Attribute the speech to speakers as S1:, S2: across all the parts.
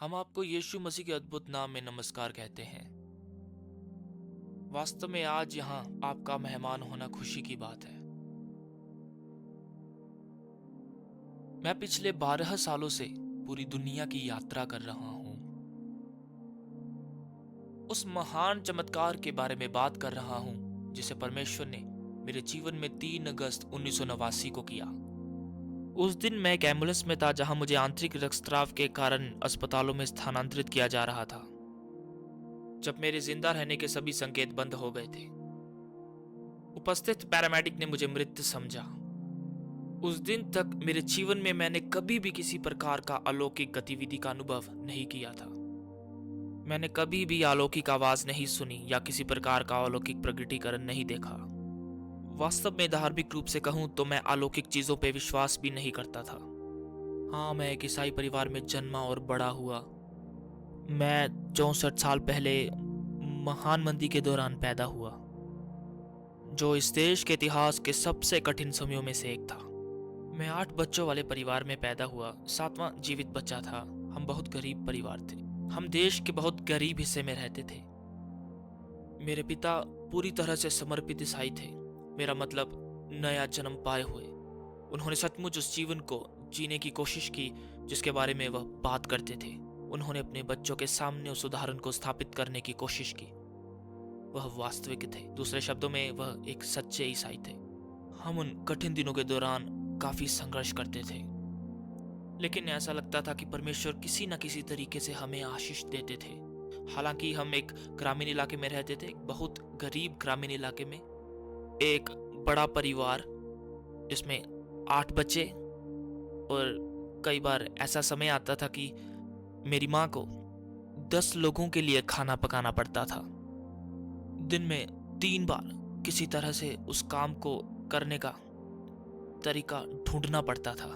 S1: हम आपको यीशु मसीह के अद्भुत नाम में नमस्कार कहते हैं। वास्तव में आज यहाँ आपका मेहमान होना खुशी की बात है। मैं पिछले 12 सालों से पूरी दुनिया की यात्रा कर रहा हूँ। उस महान चमत्कार के बारे में बात कर रहा हूँ जिसे परमेश्वर ने मेरे जीवन में 3 अगस्त 1989 को किया। उस दिन मैं एक एम्बुलेंस में था जहां मुझे आंतरिक रक्तस्राव के कारण अस्पतालों में स्थानांतरित किया जा रहा था। जब मेरे जिंदा रहने के सभी संकेत बंद हो गए थे, उपस्थित पैरामेडिक ने मुझे मृत समझा। उस दिन तक मेरे जीवन में मैंने कभी भी किसी प्रकार का अलौकिक गतिविधि का अनुभव नहीं किया था। मैंने कभी भी अलौकिक आवाज नहीं सुनी या किसी प्रकार का अलौकिक प्रकटीकरण नहीं देखा। वास्तव में धार्मिक रूप से कहूं तो मैं अलौकिक चीजों पर विश्वास भी नहीं करता था। हाँ, मैं एक ईसाई परिवार में जन्मा और बड़ा हुआ। मैं 64 साल पहले महान मंदी के दौरान पैदा हुआ, जो इस देश के इतिहास के सबसे कठिन समयों में से एक था। मैं 8 बच्चों वाले परिवार में पैदा हुआ, 7वां जीवित बच्चा था। हम बहुत गरीब परिवार थे। हम देश के बहुत गरीब हिस्से में रहते थे। मेरे पिता पूरी तरह से समर्पित ईसाई थे, मेरा मतलब नया जन्म पाए हुए। उन्होंने सचमुच उस जीवन को जीने की कोशिश की जिसके बारे में वह बात करते थे। उन्होंने अपने बच्चों के सामने उस उदाहरण को स्थापित करने की कोशिश की। वह वास्तविक थे। दूसरे शब्दों में, वह एक सच्चे ईसाई थे। हम उन कठिन दिनों के दौरान काफी संघर्ष करते थे, लेकिन ऐसा लगता था कि परमेश्वर किसी न किसी तरीके से हमें आशीष देते थे। हालांकि हम एक ग्रामीण इलाके में रहते थे, बहुत गरीब ग्रामीण इलाके में। एक बड़ा परिवार जिसमें 8 बच्चे, और कई बार ऐसा समय आता था कि मेरी माँ को 10 लोगों के लिए खाना पकाना पड़ता था। दिन में 3 बार किसी तरह से उस काम को करने का तरीका ढूंढना पड़ता था।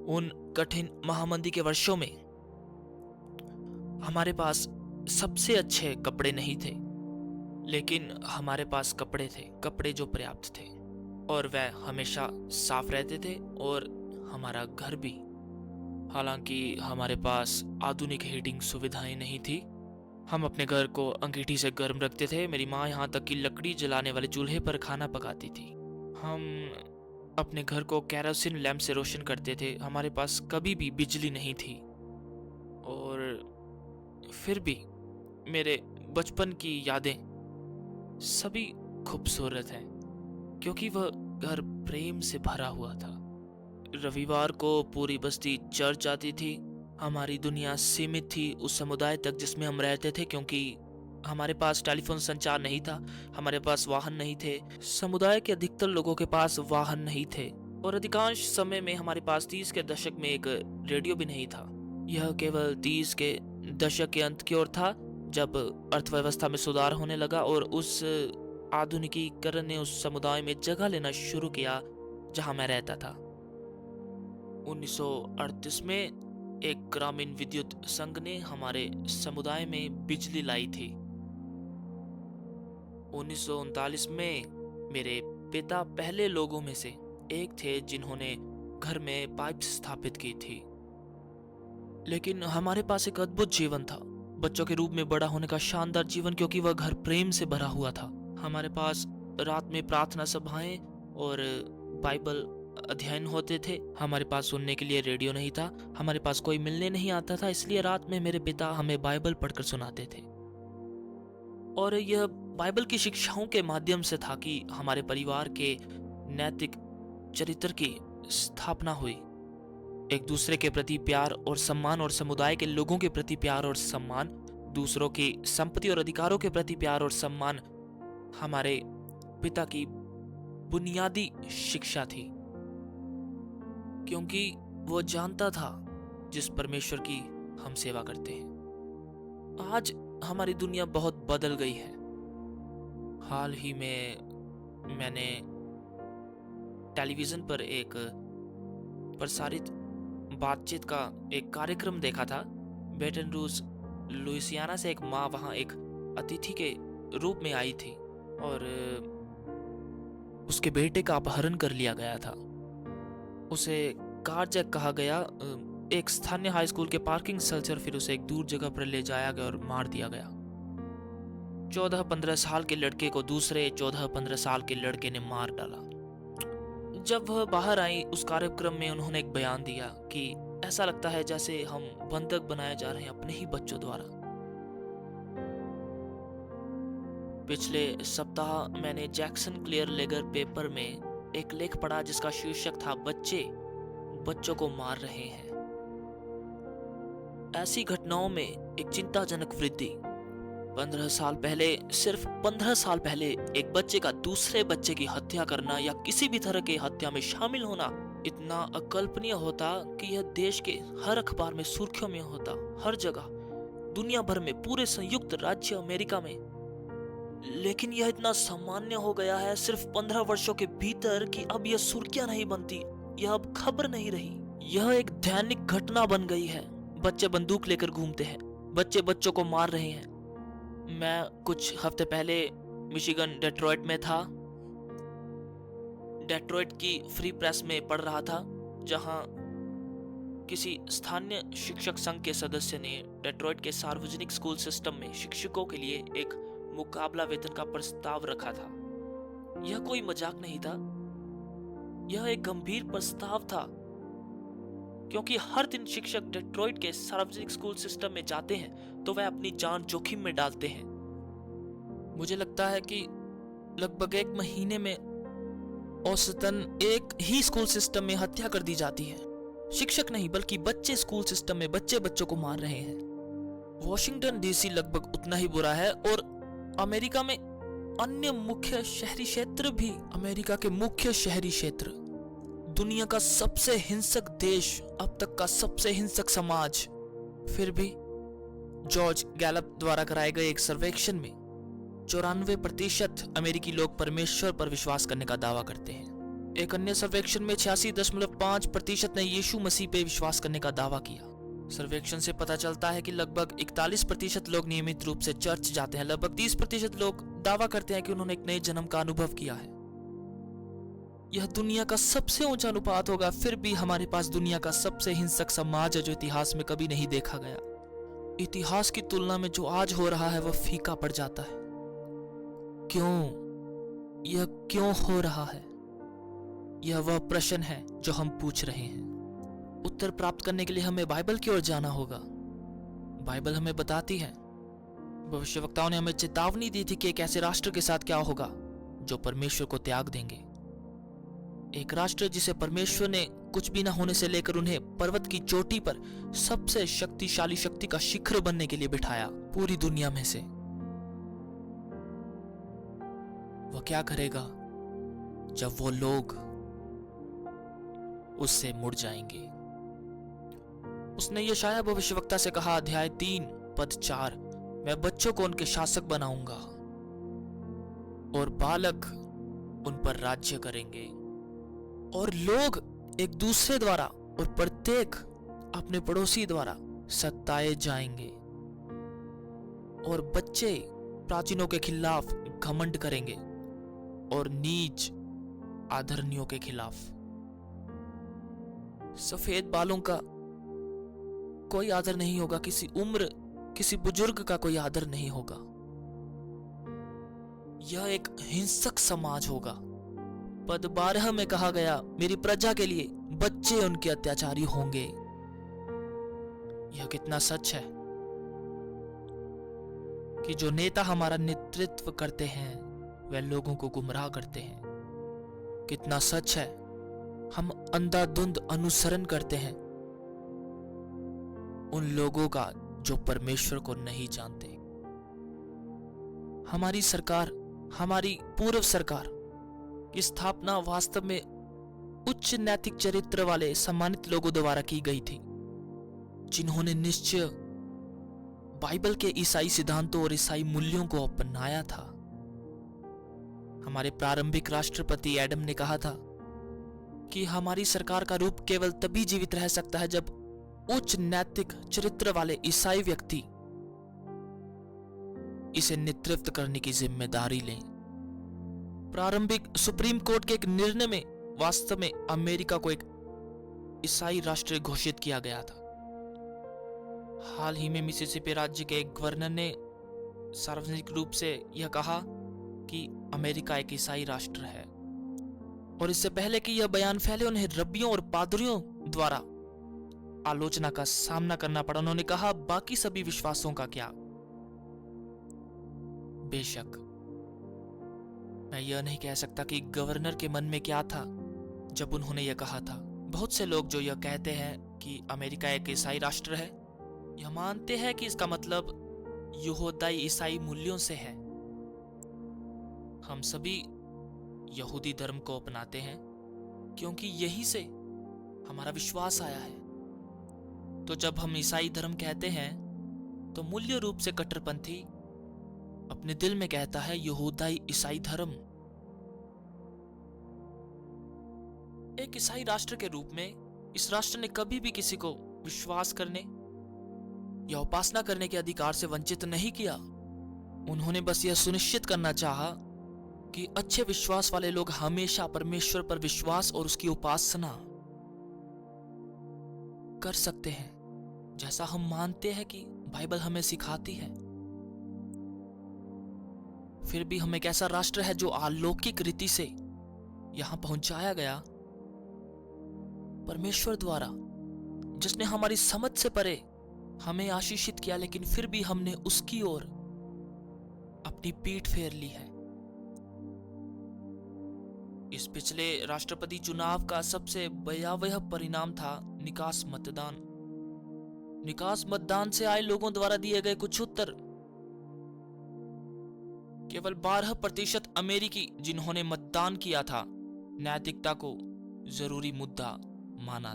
S1: उन कठिन महामंदी के वर्षों में हमारे पास सबसे अच्छे कपड़े नहीं थे, लेकिन हमारे पास कपड़े थे, कपड़े जो पर्याप्त थे, और वह हमेशा साफ रहते थे, और हमारा घर भी। हालांकि हमारे पास आधुनिक हीटिंग सुविधाएं नहीं थी। हम अपने घर को अंगीठी से गर्म रखते थे। मेरी माँ यहाँ तक कि लकड़ी जलाने वाले चूल्हे पर खाना पकाती थी। हम अपने घर को केरोसिन लैंप से रोशन करते थे। हमारे पास कभी भी बिजली नहीं थी। और फिर भी मेरे बचपन की यादें सभी खूबसूरत हैं, क्योंकि वह घर प्रेम से भरा हुआ था। रविवार को पूरी बस्ती चर्च जाती थी। हमारी दुनिया सीमित थी उस समुदाय तक जिसमें हम रहते थे, क्योंकि हमारे पास टेलीफोन संचार नहीं था, हमारे पास वाहन नहीं थे। समुदाय के अधिकतर लोगों के पास वाहन नहीं थे, और अधिकांश समय में हमारे पास 30 के दशक में एक रेडियो भी नहीं था। यह केवल 30 के दशक के अंत की ओर था, जब अर्थव्यवस्था में सुधार होने लगा और उस आधुनिकीकरण ने उस समुदाय में जगह लेना शुरू किया जहां मैं रहता था। 1938 में एक ग्रामीण विद्युत संघ ने हमारे समुदाय में बिजली लाई थी। 1939 में मेरे पिता पहले लोगों में से एक थे जिन्होंने घर में पाइप स्थापित की थी। लेकिन हमारे पास एक अद्भुत जीवन था, बच्चों के रूप में बड़ा होने का शानदार जीवन, क्योंकि वह घर प्रेम से भरा हुआ था। हमारे पास रात में प्रार्थना सभाएं और बाइबल अध्ययन होते थे। हमारे पास सुनने के लिए रेडियो नहीं था, हमारे पास कोई मिलने नहीं आता था, इसलिए रात में मेरे पिता हमें बाइबल पढ़कर सुनाते थे। और यह बाइबल की शिक्षाओं के माध्यम से था कि हमारे परिवार के नैतिक चरित्र की स्थापना हुई। एक दूसरे के प्रति प्यार और सम्मान, और समुदाय के लोगों के प्रति प्यार और सम्मान, दूसरों की संपत्ति और अधिकारों के प्रति प्यार और सम्मान हमारे पिता की बुनियादी शिक्षा थी, क्योंकि वो जानता था जिस परमेश्वर की हम सेवा करते हैं। आज हमारी दुनिया बहुत बदल गई है। हाल ही में मैंने टेलीविजन पर एक प्रसारित बातचीत का एक कार्यक्रम देखा था। बेटन रूज लुइसियाना से एक माँ वहां एक अतिथि के रूप में आई थी, और उसके बेटे का अपहरण कर लिया गया था। उसे कारजैक कहा गया। एक स्थानीय हाई स्कूल के पार्किंग स्थल से और फिर उसे एक दूर जगह पर ले जाया गया और मार दिया गया। 14-15 साल के लड़के को दूसरे 14-15 साल के लड़के ने मार डाला। जब वह बाहर आई उस कार्यक्रम में उन्होंने एक बयान दिया कि ऐसा लगता है जैसे हम बंधक बनाए जा रहे हैं अपने ही बच्चों द्वारा। पिछले सप्ताह मैंने जैक्सन क्लियर लेगर पेपर में एक लेख पढ़ा जिसका शीर्षक था बच्चे बच्चों को मार रहे हैं। ऐसी घटनाओं में एक चिंताजनक वृद्धि। 15 साल पहले, सिर्फ 15 साल पहले एक बच्चे का दूसरे बच्चे की हत्या करना या किसी भी तरह की हत्या में शामिल होना इतना अकल्पनीय होता कि यह देश के हर अखबार में सुर्खियों में होता, हर जगह, दुनिया भर में, पूरे संयुक्त राज्य अमेरिका में। लेकिन यह इतना सामान्य हो गया है सिर्फ 15 वर्षों के भीतर कि अब यह सुर्खियां नहीं बनती, यह अब खबर नहीं रही, यह एक दैनिक घटना बन गई है। बच्चे बंदूक लेकर घूमते हैं, बच्चे बच्चों को मार रहे हैं। मैं कुछ हफ्ते पहले मिशिगन डेट्रॉइट में था। डेट्रॉइट की फ्री प्रेस में पढ़ रहा था, जहां किसी स्थानीय शिक्षक संघ के सदस्य ने डेट्रॉइट के सार्वजनिक स्कूल सिस्टम में शिक्षकों के लिए एक मुकाबला वेतन का प्रस्ताव रखा था। यह कोई मजाक नहीं था, यह एक गंभीर प्रस्ताव था, क्योंकि हर दिन शिक्षक डेट्रॉइट के सार्वजनिक स्कूल सिस्टम में जाते हैं तो वह अपनी जान जोखिम में डालते हैं। मुझे लगता है कि लगभग एक महीने में औसतन एक ही स्कूल सिस्टम में हत्या कर दी जाती है। शिक्षक नहीं बल्कि बच्चे स्कूल सिस्टम में बच्चे बच्चों को मार रहे हैं। वॉशिंगटन डीसी लगभग उतना ही बुरा है और अमेरिका में अन्य मुख्य शहरी क्षेत्र भी, अमेरिका के मुख्य शहरी क्षेत्र, दुनिया का सबसे हिंसक देश, अब तक का सबसे हिंसक समाज। फिर भी जॉर्ज गैलप द्वारा कराए गए एक सर्वेक्षण में 94% अमेरिकी लोग परमेश्वर पर विश्वास करने का दावा करते हैं। एक अन्य सर्वेक्षण में 86.5% ने यीशु मसीह पे विश्वास करने का दावा किया। सर्वेक्षण से पता चलता है कि लगभग 41% लोग नियमित रूप से चर्च जाते हैं। लगभग 30% लोग दावा करते हैं कि उन्होंने एक नए जन्म का अनुभव किया है। यह दुनिया का सबसे ऊंचा अनुपात होगा। फिर भी हमारे पास दुनिया का सबसे हिंसक समाज है जो इतिहास में कभी नहीं देखा गया। इतिहास की तुलना में जो आज हो रहा है वह फीका पड़ जाता है। क्यों? यह क्यों हो रहा है? यह वह प्रश्न है जो हम पूछ रहे हैं। उत्तर प्राप्त करने के लिए हमें बाइबल की ओर जाना होगा। बाइबल हमें बताती है, भविष्यवक्ताओं ने हमें चेतावनी दी थी कि एक ऐसे राष्ट्र के साथ क्या होगा जो परमेश्वर को त्याग देंगे। एक राष्ट्र जिसे परमेश्वर ने कुछ भी न होने से लेकर उन्हें पर्वत की चोटी पर सबसे शक्तिशाली शक्ति का शिखर बनने के लिए बिठाया पूरी दुनिया में से। वह क्या करेगा जब वो लोग उससे मुड़ जाएंगे? उसने यशायाह भविष्यवक्ता से कहा, अध्याय 3 पद 4, मैं बच्चों को उनके शासक बनाऊंगा और बालक उन पर राज्य करेंगे, और लोग एक दूसरे द्वारा और प्रत्येक अपने पड़ोसी द्वारा सताए जाएंगे, और बच्चे प्राचीनों के खिलाफ घमंड करेंगे और नीच आदरणीयों के खिलाफ। सफेद बालों का कोई आदर नहीं होगा, किसी उम्र, किसी बुजुर्ग का कोई आदर नहीं होगा। यह एक हिंसक समाज होगा। पद 12 में कहा गया, मेरी प्रजा के लिए बच्चे उनके अत्याचारी होंगे। यह कितना सच है कि जो नेता हमारा नेतृत्व करते हैं वह लोगों को गुमराह करते हैं। कितना सच है, हम अंधाधुंध अनुसरण करते हैं उन लोगों का जो परमेश्वर को नहीं जानते। हमारी सरकार, हमारी पूर्व सरकार की स्थापना वास्तव में उच्च नैतिक चरित्र वाले सम्मानित लोगों द्वारा की गई थी, जिन्होंने निश्चय बाइबल के ईसाई सिद्धांतों और ईसाई मूल्यों को अपनाया था। हमारे प्रारंभिक राष्ट्रपति एडम ने कहा था कि हमारी सरकार का रूप केवल तभी जीवित रह सकता है जब उच्च नैतिक चरित्र वाले ईसाई व्यक्ति इसे नेतृत्व करने की जिम्मेदारी लें। प्रारंभिक सुप्रीम कोर्ट के एक निर्णय में वास्तव में अमेरिका को एक ईसाई राष्ट्र घोषित किया गया था। हाल ही में मिसिसिपी राज्य के एक गवर्नर ने सार्वजनिक रूप से यह कहा कि अमेरिका एक ईसाई राष्ट्र है, और इससे पहले कि यह बयान फैले उन्हें रब्बियों और पादरियों द्वारा आलोचना का सामना करना पड़ा। उन्होंने कहा, बाकी सभी विश्वासों का क्या? बेशक मैं यह नहीं कह सकता कि गवर्नर के मन में क्या था जब उन्होंने यह कहा था। बहुत से लोग जो यह कहते हैं कि अमेरिका एक ईसाई राष्ट्र है, यह मानते हैं कि इसका मतलब यहूदाई ईसाई मूल्यों से है। हम सभी यहूदी धर्म को अपनाते हैं क्योंकि यही से हमारा विश्वास आया है। तो जब हम ईसाई धर्म कहते हैं तो मूल्य रूप से कट्टरपंथी अपने दिल में कहता है यहूदाई ईसाई धर्म। एक ईसाई राष्ट्र के रूप में इस राष्ट्र ने कभी भी किसी को विश्वास करने या उपासना करने के अधिकार से वंचित नहीं किया। उन्होंने बस यह सुनिश्चित करना चाहा कि अच्छे विश्वास वाले लोग हमेशा परमेश्वर पर विश्वास और उसकी उपासना कर सकते हैं, जैसा हम मानते हैं कि बाइबल हमें सिखाती है। फिर भी हम एक ऐसा राष्ट्र है जो अलौकिक रीति से यहां पहुंचाया गया परमेश्वर द्वारा, जिसने हमारी समझ से परे हमें आशीषित किया, लेकिन फिर भी हमने उसकी ओर अपनी पीठ फेर ली है। इस पिछले राष्ट्रपति चुनाव का सबसे भयावह परिणाम था निकास मतदान। निकास मतदान से आए लोगों द्वारा दिए गए कुछ उत्तर। केवल 12% अमेरिकी जिन्होंने मतदान किया था नैतिकता को जरूरी मुद्दा माना।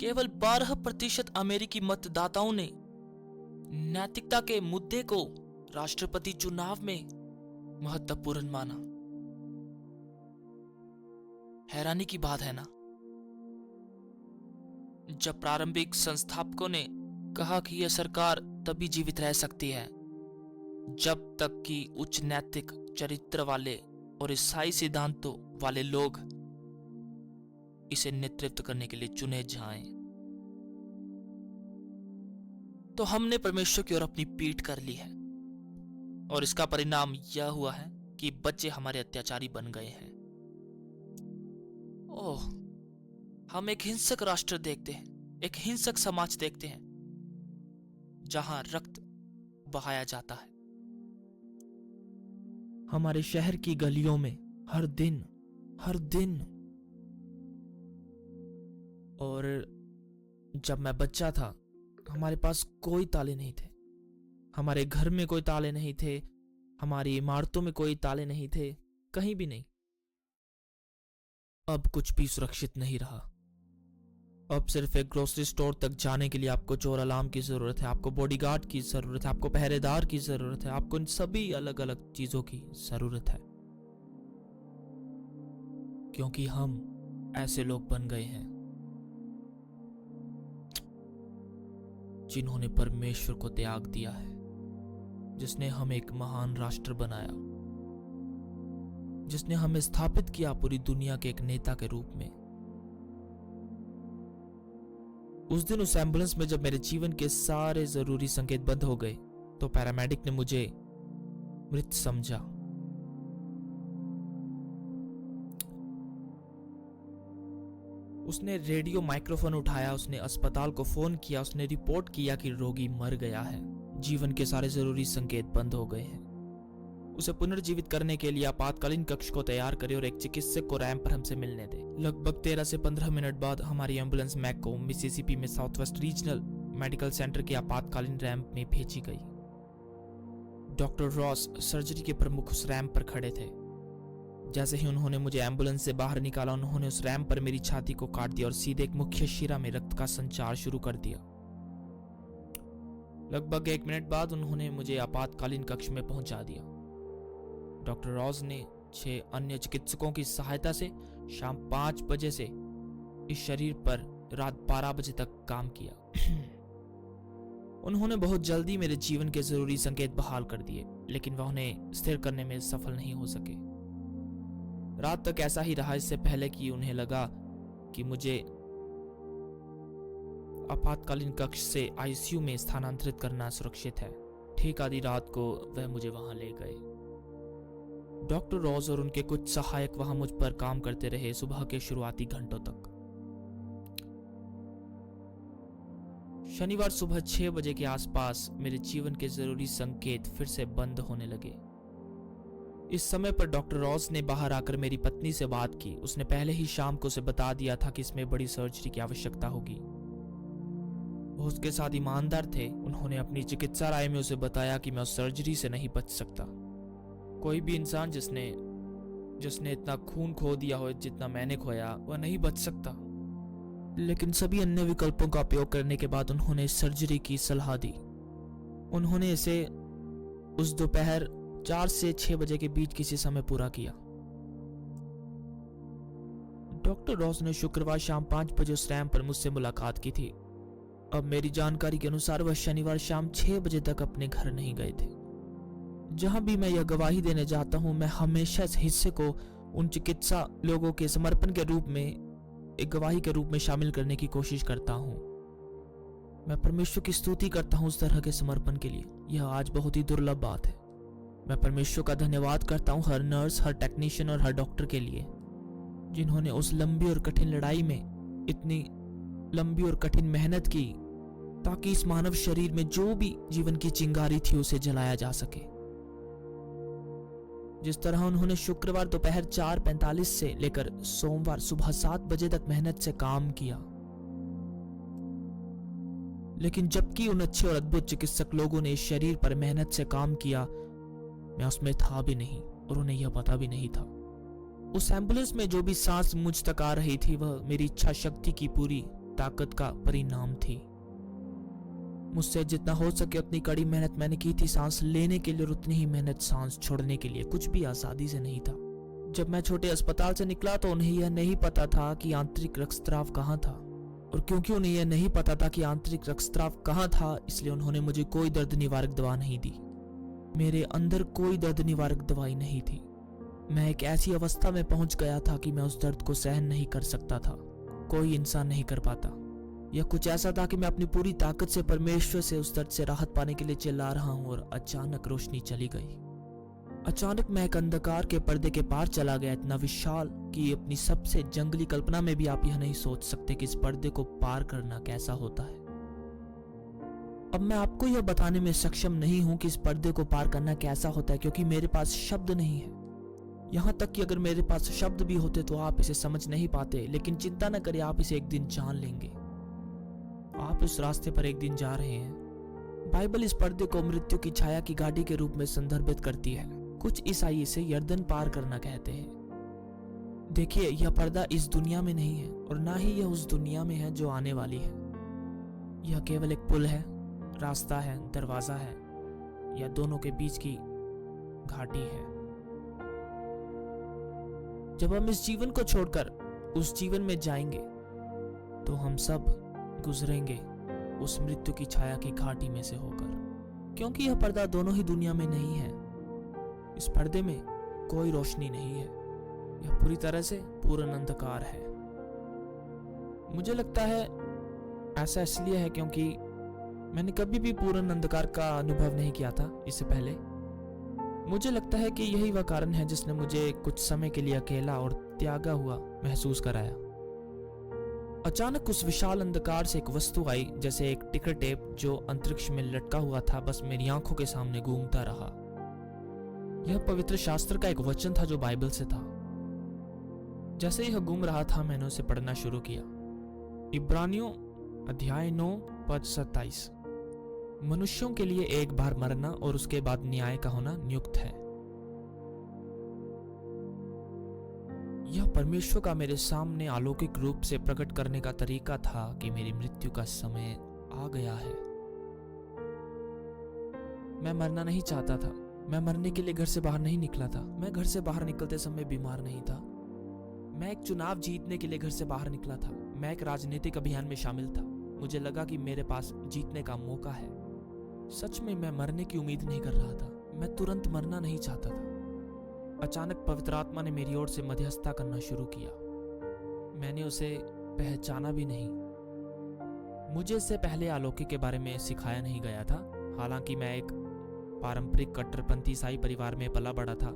S1: केवल 12% अमेरिकी मतदाताओं ने नैतिकता के मुद्दे को राष्ट्रपति चुनाव में महत्वपूर्ण माना। हैरानी की बात है ना? जब प्रारंभिक संस्थापकों ने कहा कि यह सरकार तभी जीवित रह सकती है जब तक कि उच्च नैतिक चरित्र वाले और ईसाई सिद्धांतों वाले लोग इसे नेतृत्व करने के लिए चुने जाएं, तो हमने परमेश्वर की ओर अपनी पीठ कर ली है, और इसका परिणाम यह हुआ है कि बच्चे हमारे अत्याचारी बन गए हैं। ओह, हम एक हिंसक राष्ट्र देखते हैं, एक हिंसक समाज देखते हैं जहां रक्त बहाया जाता है। हमारे शहर की गलियों में हर दिन और जब मैं बच्चा था हमारे पास कोई ताले नहीं थे। हमारे घर में कोई ताले नहीं थे, हमारी इमारतों में कोई ताले नहीं थे, कहीं भी नहीं। अब कुछ भी सुरक्षित नहीं रहा। अब सिर्फ एक ग्रोसरी स्टोर तक जाने के लिए आपको चोर अलार्म की जरूरत है, आपको बॉडीगार्ड की जरूरत है, आपको पहरेदार की जरूरत है, आपको इन सभी अलग अलग चीजों की जरूरत है, क्योंकि हम ऐसे लोग बन गए हैं जिन्होंने परमेश्वर को त्याग दिया है, जिसने हमें एक महान राष्ट्र बनाया, जिसने हमें स्थापित किया पूरी दुनिया के एक नेता के रूप में। उस दिन उस एम्बुलेंस में जब मेरे जीवन के सारे जरूरी संकेत बंद हो गए तो पैरामेडिक ने मुझे मृत समझा। उसने रेडियो माइक्रोफोन उठाया, उसने अस्पताल को फोन किया, उसने रिपोर्ट किया कि रोगी मर गया है, जीवन के सारे जरूरी संकेत बंद हो गए हैं। उसे पुनर्जीवित करने के लिए आपातकालीन कक्ष को तैयार करें और एक चिकित्सक को रैंप पर हमसे मिलने दे। लगभग 13 से 15 मिनट बाद हमारी एम्बुलेंस मैक को मिसिसिपी में south west regional medical centre के आपातकालीन रैंप में भेजी गई। डॉक्टर रॉस सर्जरी के प्रमुख उस रैंप पर खड़े थे। जैसे ही उन्होंने मुझे एम्बुलेंस से बाहर निकाला, उन्होंने उस रैंप पर मेरी छाती को काट दिया और सीधे एक मुख्य शिरा में रक्त का संचार शुरू कर दिया। लगभग 1 मिनट बाद उन्होंने मुझे आपातकालीन कक्ष में पहुंचा दिया। डॉक्टर रॉस ने 6 अन्य चिकित्सकों की सहायता से शाम 5 बजे से इस शरीर पर रात 12 बजे तक काम किया। उन्होंने बहुत जल्दी मेरे जीवन के जरूरी संकेत बहाल कर दिए, लेकिन वह उन्हें स्थिर करने में सफल नहीं हो सके। रात तक ऐसा ही रहा, इससे पहले कि उन्हें लगा कि मुझे आपातकालीन कक्ष से आईसीयू में स्थानांतरित करना सुरक्षित है। ठीक आधी रात को वह मुझे वहां ले गए। डॉक्टर रॉज और उनके कुछ सहायक वहां मुझ पर काम करते रहे सुबह के शुरुआती घंटों तक। शनिवार सुबह 6 बजे के आसपास मेरे जीवन के जरूरी संकेत फिर से बंद होने लगे। इस समय पर डॉक्टर रॉस ने बाहर आकर मेरी पत्नी से बात की। उसने पहले ही शाम को उसे बता दिया था कि इसमें बड़ी सर्जरी की आवश्यकता होगी। वो उसके साथ ईमानदार थे। उन्होंने अपनी चिकित्सा राय में उसे बताया कि मैं उस सर्जरी से नहीं बच सकता। कोई भी इंसान जिसने इतना खून खो दिया हो जितना मैंने खोया, वह नहीं बच सकता। लेकिन सभी अन्य विकल्पों का उपयोग करने के बाद उन्होंने सर्जरी की सलाह दी। उन्होंने इसे उस दोपहर 4 से 6 बजे के बीच किसी समय पूरा किया। डॉक्टर रॉस ने शुक्रवार शाम 5 बजे उस रैंप पर मुझसे मुलाकात की थी। अब मेरी जानकारी के अनुसार वह शनिवार शाम 6 बजे तक अपने घर नहीं गए थे। जहां भी मैं यह गवाही देने जाता हूं, मैं हमेशा इस हिस्से को उन चिकित्सा लोगों के समर्पण के रूप में, एक गवाही के रूप में शामिल करने की कोशिश करता हूं। मैं परमेश्वर की स्तुति करता हूं उस तरह के समर्पण के लिए। यह आज बहुत ही दुर्लभ बात है। मैं परमेश्वर का धन्यवाद करता हूं हर नर्स, हर टेक्नीशियन और हर डॉक्टर के लिए, जिन्होंने उस लंबी और कठिन लड़ाई में इतनी लंबी और कठिन मेहनत की ताकि इस मानव शरीर में जो भी जीवन की चिंगारी थी उसे जलाया जा सके। जिस तरह उन्होंने शुक्रवार दोपहर 4:45 से लेकर सोमवार सुबह 7 बजे तक मेहनत से काम किया। लेकिन जबकि उन अच्छे और अद्भुत चिकित्सक लोगों ने इस शरीर पर मेहनत से काम किया, मैं उसमें था भी नहीं और उन्हें यह पता भी नहीं था। उस एम्बुलेंस में जो भी सांस मुझ तक आ रही थी वह मेरी इच्छा शक्ति की पूरी ताकत का परिणाम थी। मुझसे जितना हो सके उतनी कड़ी मेहनत मैंने की थी सांस लेने के लिए, और उतनी ही मेहनत सांस छोड़ने के लिए। कुछ भी आसानी से नहीं था। जब मैं छोटे अस्पताल से निकला तो उन्हें यह नहीं पता था कि आंतरिक रक्तस्राव कहाँ था, और क्योंकि उन्हें यह नहीं पता था कि आंतरिक रक्तस्राव कहाँ था, इसलिए उन्होंने मुझे कोई दर्द निवारक दवा नहीं दी। मेरे अंदर कोई दर्द निवारक दवाई नहीं थी। मैं एक ऐसी अवस्था में पहुंच गया था कि मैं उस दर्द को सहन नहीं कर सकता था। कोई इंसान नहीं कर पाता। यह कुछ ऐसा था कि मैं अपनी पूरी ताकत से परमेश्वर से उस दर्द से राहत पाने के लिए चिल्ला रहा हूं, और अचानक रोशनी चली गई। अचानक मैं एक अंधकार के पर्दे के पार चला गया, इतना विशाल कि अपनी सबसे जंगली कल्पना में भी आप यह नहीं सोच सकते कि इस पर्दे को पार करना कैसा होता है। अब मैं आपको यह बताने में सक्षम नहीं हूं कि इस पर्दे को पार करना कैसा होता है, क्योंकि मेरे पास शब्द नहीं है। यहां तक कि अगर मेरे पास शब्द भी होते तो आप इसे समझ नहीं पाते। लेकिन चिंता न करिए, आप इसे एक दिन जान लेंगे। आप उस रास्ते पर एक दिन जा रहे हैं। बाइबल इस पर्दे को मृत्यु की छाया की गाड़ी के रूप में संदर्भित करती है। कुछ ईसाई इसे यर्दन पार करना कहते हैं। देखिए, यह पर्दा इस दुनिया में नहीं है, और ना ही यह उस दुनिया में है जो आने वाली है। यह केवल एक पुल है, रास्ता है, दरवाजा है, या दोनों के बीच की घाटी है। जब हम इस जीवन को छोड़कर उस जीवन में जाएंगे तो हम सब गुजरेंगे उस मृत्यु की छाया की घाटी में से होकर, क्योंकि यह पर्दा दोनों ही दुनिया में नहीं है। इस पर्दे में कोई रोशनी नहीं है। यह पूरी तरह से पूर्ण अंधकार है। मुझे लगता है ऐसा इसलिए है क्योंकि मैंने कभी भी पूर्ण अंधकार का अनुभव नहीं किया था इससे पहले। मुझे लगता है कि यही वह कारण है जिसने मुझे कुछ समय के लिए अकेला और त्यागा हुआ महसूस कराया। अचानक उस विशाल अंधकार से एक वस्तु आई, जैसे एक टिकर टेप जो अंतरिक्ष में लटका हुआ था, बस मेरी आंखों के सामने घूमता रहा। यह पवित्र शास्त्र का एक वचन था जो बाइबल से था। जैसे ही यह घूम रहा था, मैंने उसे पढ़ना शुरू किया। इब्रानियों अध्याय 9 पद 27। मनुष्यों के लिए एक बार मरना और उसके बाद न्याय का होना नियुक्त है। यह परमेश्वर का मेरे सामने अलौकिक रूप से प्रकट करने का तरीका था कि मेरी मृत्यु का समय आ गया है। मैं मरना नहीं चाहता था। मैं मरने के लिए घर से बाहर नहीं निकला था। मैं घर से बाहर निकलते समय बीमार नहीं था। मैं एक चुनाव जीतने के लिए घर से बाहर निकला था। मैं एक राजनीतिक अभियान में शामिल था। मुझे लगा कि मेरे पास जीतने का मौका है। सच में मैं मरने की उम्मीद नहीं कर रहा था। मैं तुरंत मरना नहीं चाहता था। अचानक पवित्र आत्मा ने मेरी ओर से मध्यस्थता करना शुरू किया। मैंने उसे
S2: पहचाना भी नहीं। मुझे इससे पहले अलौकिक के बारे में सिखाया नहीं गया था। हालांकि मैं एक पारंपरिक कट्टरपंथी ईसाई परिवार में पला बड़ा था।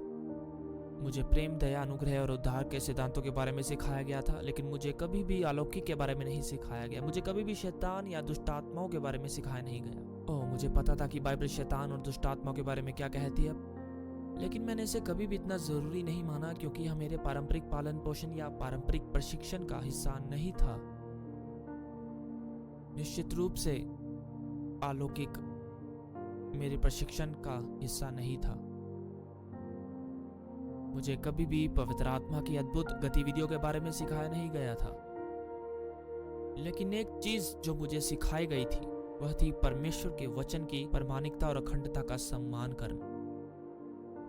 S2: मुझे प्रेम, दया, अनुग्रह और उद्धार के सिद्धांतों के बारे में सिखाया गया था, लेकिन मुझे कभी भी अलौकिक के बारे में नहीं सिखाया गया। मुझे कभी भी शैतान या दुष्ट आत्माओं के बारे में सिखाया नहीं गया। ओह, मुझे पता था कि बाइबल शैतान और दुष्ट आत्माओं के बारे में क्या कहती है, लेकिन मैंने इसे कभी भी इतना ज़रूरी नहीं माना, क्योंकि यह मेरे पारंपरिक पालन पोषण या पारंपरिक प्रशिक्षण का हिस्सा नहीं था। निश्चित रूप से अलौकिक मेरे प्रशिक्षण का हिस्सा नहीं था। मुझे कभी भी पवित्र आत्मा की अद्भुत गतिविधियों के बारे में सिखाया नहीं गया था। लेकिन एक चीज जो मुझे सिखाई गई थी वह थी परमेश्वर के वचन की प्रामाणिकता और अखंडता का सम्मान करना।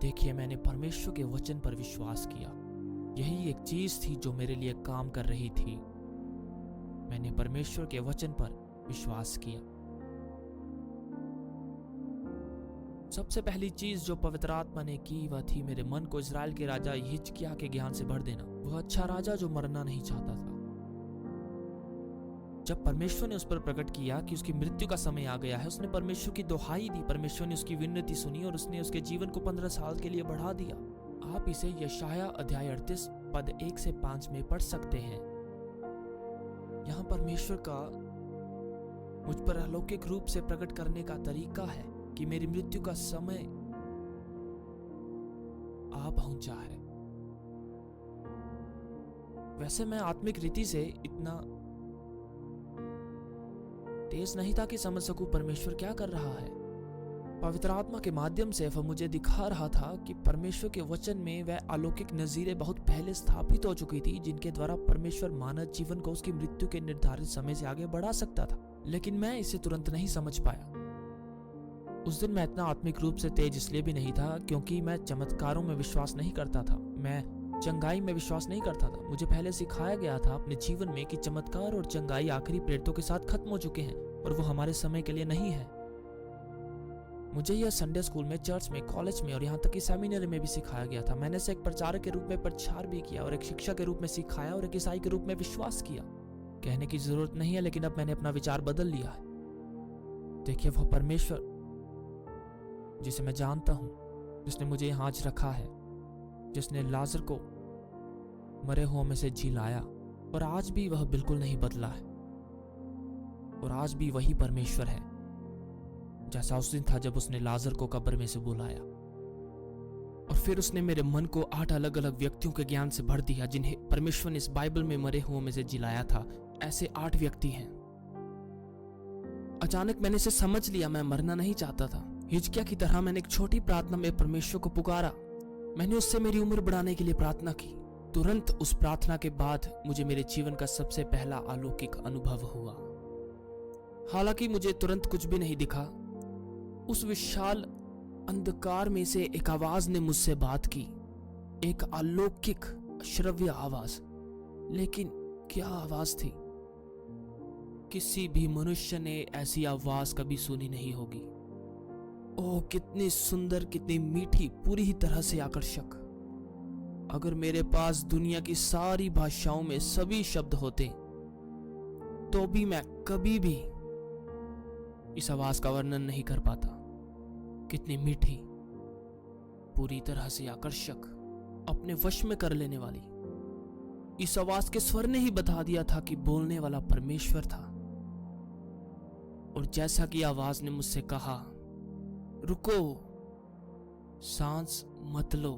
S2: देखिए, मैंने परमेश्वर के वचन पर विश्वास किया। यही एक चीज थी जो मेरे लिए काम कर रही थी। मैंने परमेश्वर के वचन पर विश्वास किया। सबसे पहली चीज जो पवित्र आत्मा ने की वह थी मेरे मन को इजराइल के राजा हिजकिय्याह के ज्ञान से भर देना। वह अच्छा राजा जो मरना नहीं चाहता था। जब परमेश्वर ने उस पर प्रकट किया कि उसकी मृत्यु का समय आ गया है, उसने परमेश्वर की दुहाई दी। परमेश्वर ने उसकी विनती सुनी और उसने उसके जीवन को 15 साल के लिए बढ़ा दिया। आप इसे यशायाह अध्याय 38 पद 1 से 5 में पढ़ सकते हैं। यहाँ परमेश्वर का मुझ पर अलौकिक रूप से प्रकट करने का तरीका है कि मेरी मृत्यु का समय आ पहुंचा है। वैसे मैं आत्मिक रीति से इतना तेज नहीं था कि समझ सकूं परमेश्वर क्या कर रहा है। पवित्र आत्मा के माध्यम से वह मुझे दिखा रहा था कि परमेश्वर के वचन में वह अलौकिक नजीरें बहुत पहले स्थापित हो चुकी थी, जिनके द्वारा परमेश्वर मानव जीवन को उसकी मृत्यु के निर्धारित समय से आगे बढ़ा सकता था। लेकिन मैं इसे तुरंत नहीं समझ पाया। उस दिन मैं इतना आत्मिक रूप से तेज इसलिए भी नहीं था क्योंकि मैं चमत्कारों में विश्वास नहीं करता था। मैं चंगाई में विश्वास नहीं करता था। मुझे पहले सिखाया गया था अपने जीवन में कि चमत्कार और चंगाई आखिरी प्रेरितों के साथ खत्म हो चुके हैं और वो हमारे समय के लिए नहीं है। मुझे यह संडे स्कूल में, चर्च में, कॉलेज में और यहाँ तक कि सेमिनरी में भी सिखाया गया था। मैंने इसे एक प्रचारक के रूप में प्रचार भी किया और एक शिक्षक के रूप में सिखाया और एक ईसाई के रूप में विश्वास किया। कहने की जरूरत नहीं है, लेकिन अब मैंने अपना विचार बदल लिया है। देखिए, वह परमेश्वर जिसे मैं जानता हूं, जिसने मुझे यहाँ आज रखा है, जिसने लाजर को मरे हुओं में से जी लाया, और आज भी वह बिल्कुल नहीं बदला है। और आज भी वही परमेश्वर है जैसा उस दिन था जब उसने लाजर को कब्र में से बुलाया। और फिर उसने मेरे मन को 8 अलग अलग व्यक्तियों के ज्ञान से भर दिया जिन्हें परमेश्वर ने इस बाइबल में मरे हुओं में से जिलाया था। ऐसे 8 व्यक्ति हैं। अचानक मैंने इसे समझ लिया। मैं मरना नहीं चाहता था। हिजकिय्याह की तरह मैंने एक छोटी प्रार्थना में परमेश्वर को पुकारा। मैंने उससे मेरी उम्र बढ़ाने के लिए प्रार्थना की। तुरंत उस प्रार्थना के बाद मुझे मेरे जीवन का सबसे पहला अलौकिक अनुभव हुआ। हालांकि मुझे तुरंत कुछ भी नहीं दिखा। उस विशाल अंधकार में से एक आवाज ने मुझसे बात की, एक अलौकिक श्रव्य आवाज। लेकिन क्या आवाज थी? किसी भी मनुष्य ने ऐसी आवाज कभी सुनी नहीं होगी। ओह, कितनी सुंदर, कितनी मीठी, पूरी ही तरह से आकर्षक। अगर मेरे पास दुनिया की सारी भाषाओं में सभी शब्द होते तो भी मैं कभी भी इस आवाज का वर्णन नहीं कर पाता। कितनी मीठी, पूरी तरह से आकर्षक, अपने वश में कर लेने वाली। इस आवाज के स्वर ने ही बता दिया था कि बोलने वाला परमेश्वर था। और जैसा कि आवाज ने मुझसे कहा, रुको, सांस मत लो,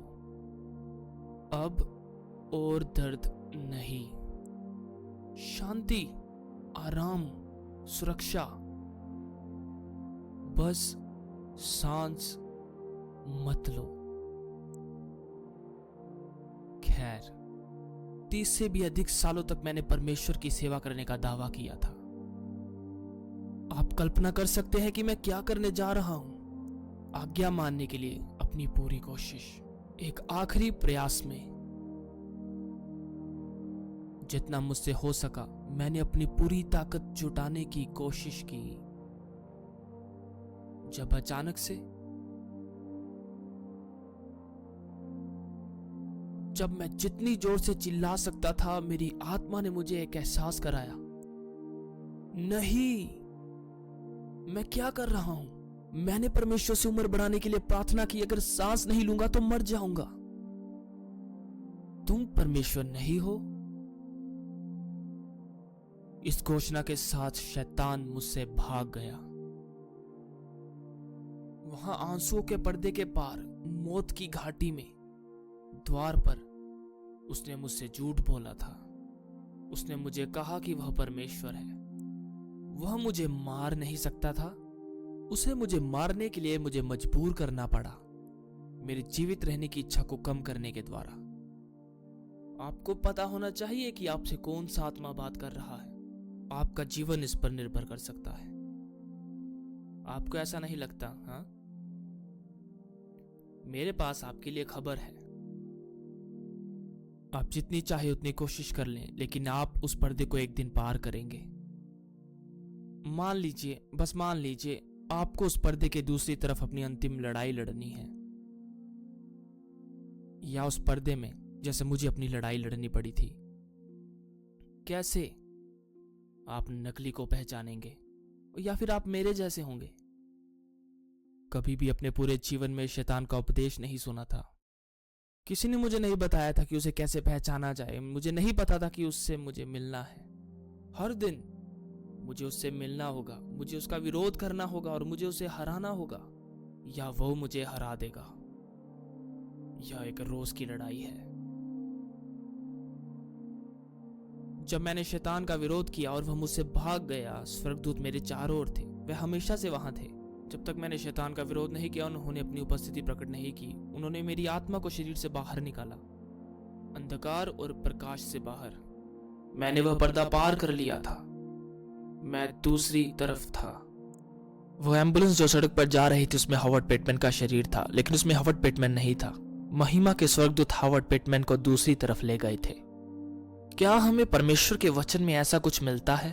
S2: अब और दर्द नहीं, शांति, आराम, सुरक्षा, बस सांस मत लो। खैर, 30 से भी अधिक सालों तक मैंने परमेश्वर की सेवा करने का दावा किया था। आप कल्पना कर सकते हैं कि मैं क्या करने जा रहा हूं। आज्ञा मानने के लिए अपनी पूरी कोशिश, एक आखिरी प्रयास में जितना मुझसे हो सका मैंने अपनी पूरी ताकत जुटाने की कोशिश की। जब अचानक से जब मैं जितनी जोर से चिल्ला सकता था, मेरी आत्मा ने मुझे एक एहसास कराया। नहीं, मैं क्या कर रहा हूं? मैंने परमेश्वर से उम्र बढ़ाने के लिए प्रार्थना की, अगर सांस नहीं लूंगा तो मर जाऊंगा। तुम परमेश्वर नहीं हो। इस घोषणा के साथ शैतान मुझसे भाग गया। वहां आंसुओं के पर्दे के पार, मौत की घाटी में, द्वार पर उसने मुझसे झूठ बोला था। उसने मुझे कहा कि वह परमेश्वर है। वह मुझे मार नहीं सकता था। उसे मुझे मारने के लिए मुझे मजबूर करना पड़ा, मेरी जीवित रहने की इच्छा को कम करने के द्वारा। आपको पता होना चाहिए कि आपसे कौन सा आत्मा बात कर रहा है। आपका जीवन इस पर निर्भर कर सकता है। आपको ऐसा नहीं लगता? हाँ, मेरे पास आपके लिए खबर है। आप जितनी चाहे उतनी कोशिश कर लें, लेकिन आप उस पर्दे को एक दिन पार करेंगे। मान लीजिए, बस मान लीजिए, आपको उस पर्दे के दूसरी तरफ अपनी अंतिम लड़ाई लड़नी है, या उस पर्दे में जैसे मुझे अपनी लड़ाई लड़नी पड़ी थी। कैसे? आप नकली को पहचानेंगे, या फिर आप मेरे जैसे होंगे। कभी भी अपने पूरे जीवन में शैतान का उपदेश नहीं सुना था। किसी ने मुझे नहीं बताया था कि उसे कैसे पहचाना जाए। मुझे नहीं पता था कि उससे मुझे मिलना है। हर दिन मुझे उससे मिलना होगा, मुझे उसका विरोध करना होगा और मुझे उसे हराना होगा, या वो मुझे हरा देगा। यह एक रोज की लड़ाई है। जब मैंने शैतान का विरोध किया और वह मुझसे भाग गया, स्वर्गदूत मेरे चारों ओर थे। वे हमेशा से वहां थे। जब तक मैंने शैतान का विरोध नहीं किया, उन्होंने अपनी उपस्थिति प्रकट नहीं की। उन्होंने मेरी आत्मा को शरीर से बाहर निकाला, अंधकार और प्रकाश से बाहर। मैंने वह पर्दा पार कर लिया था। मैं दूसरी तरफ था। वो एम्बुलेंस जो सड़क पर जा रही थी, उसमें हॉवर्ड पेटमैन का शरीर था, लेकिन उसमें हॉवर्ड पेटमैन नहीं था। महिमा के स्वर्गदूत हॉवर्ड पेटमैन को दूसरी तरफ ले गए थे। क्या हमें परमेश्वर के वचन में ऐसा कुछ मिलता है?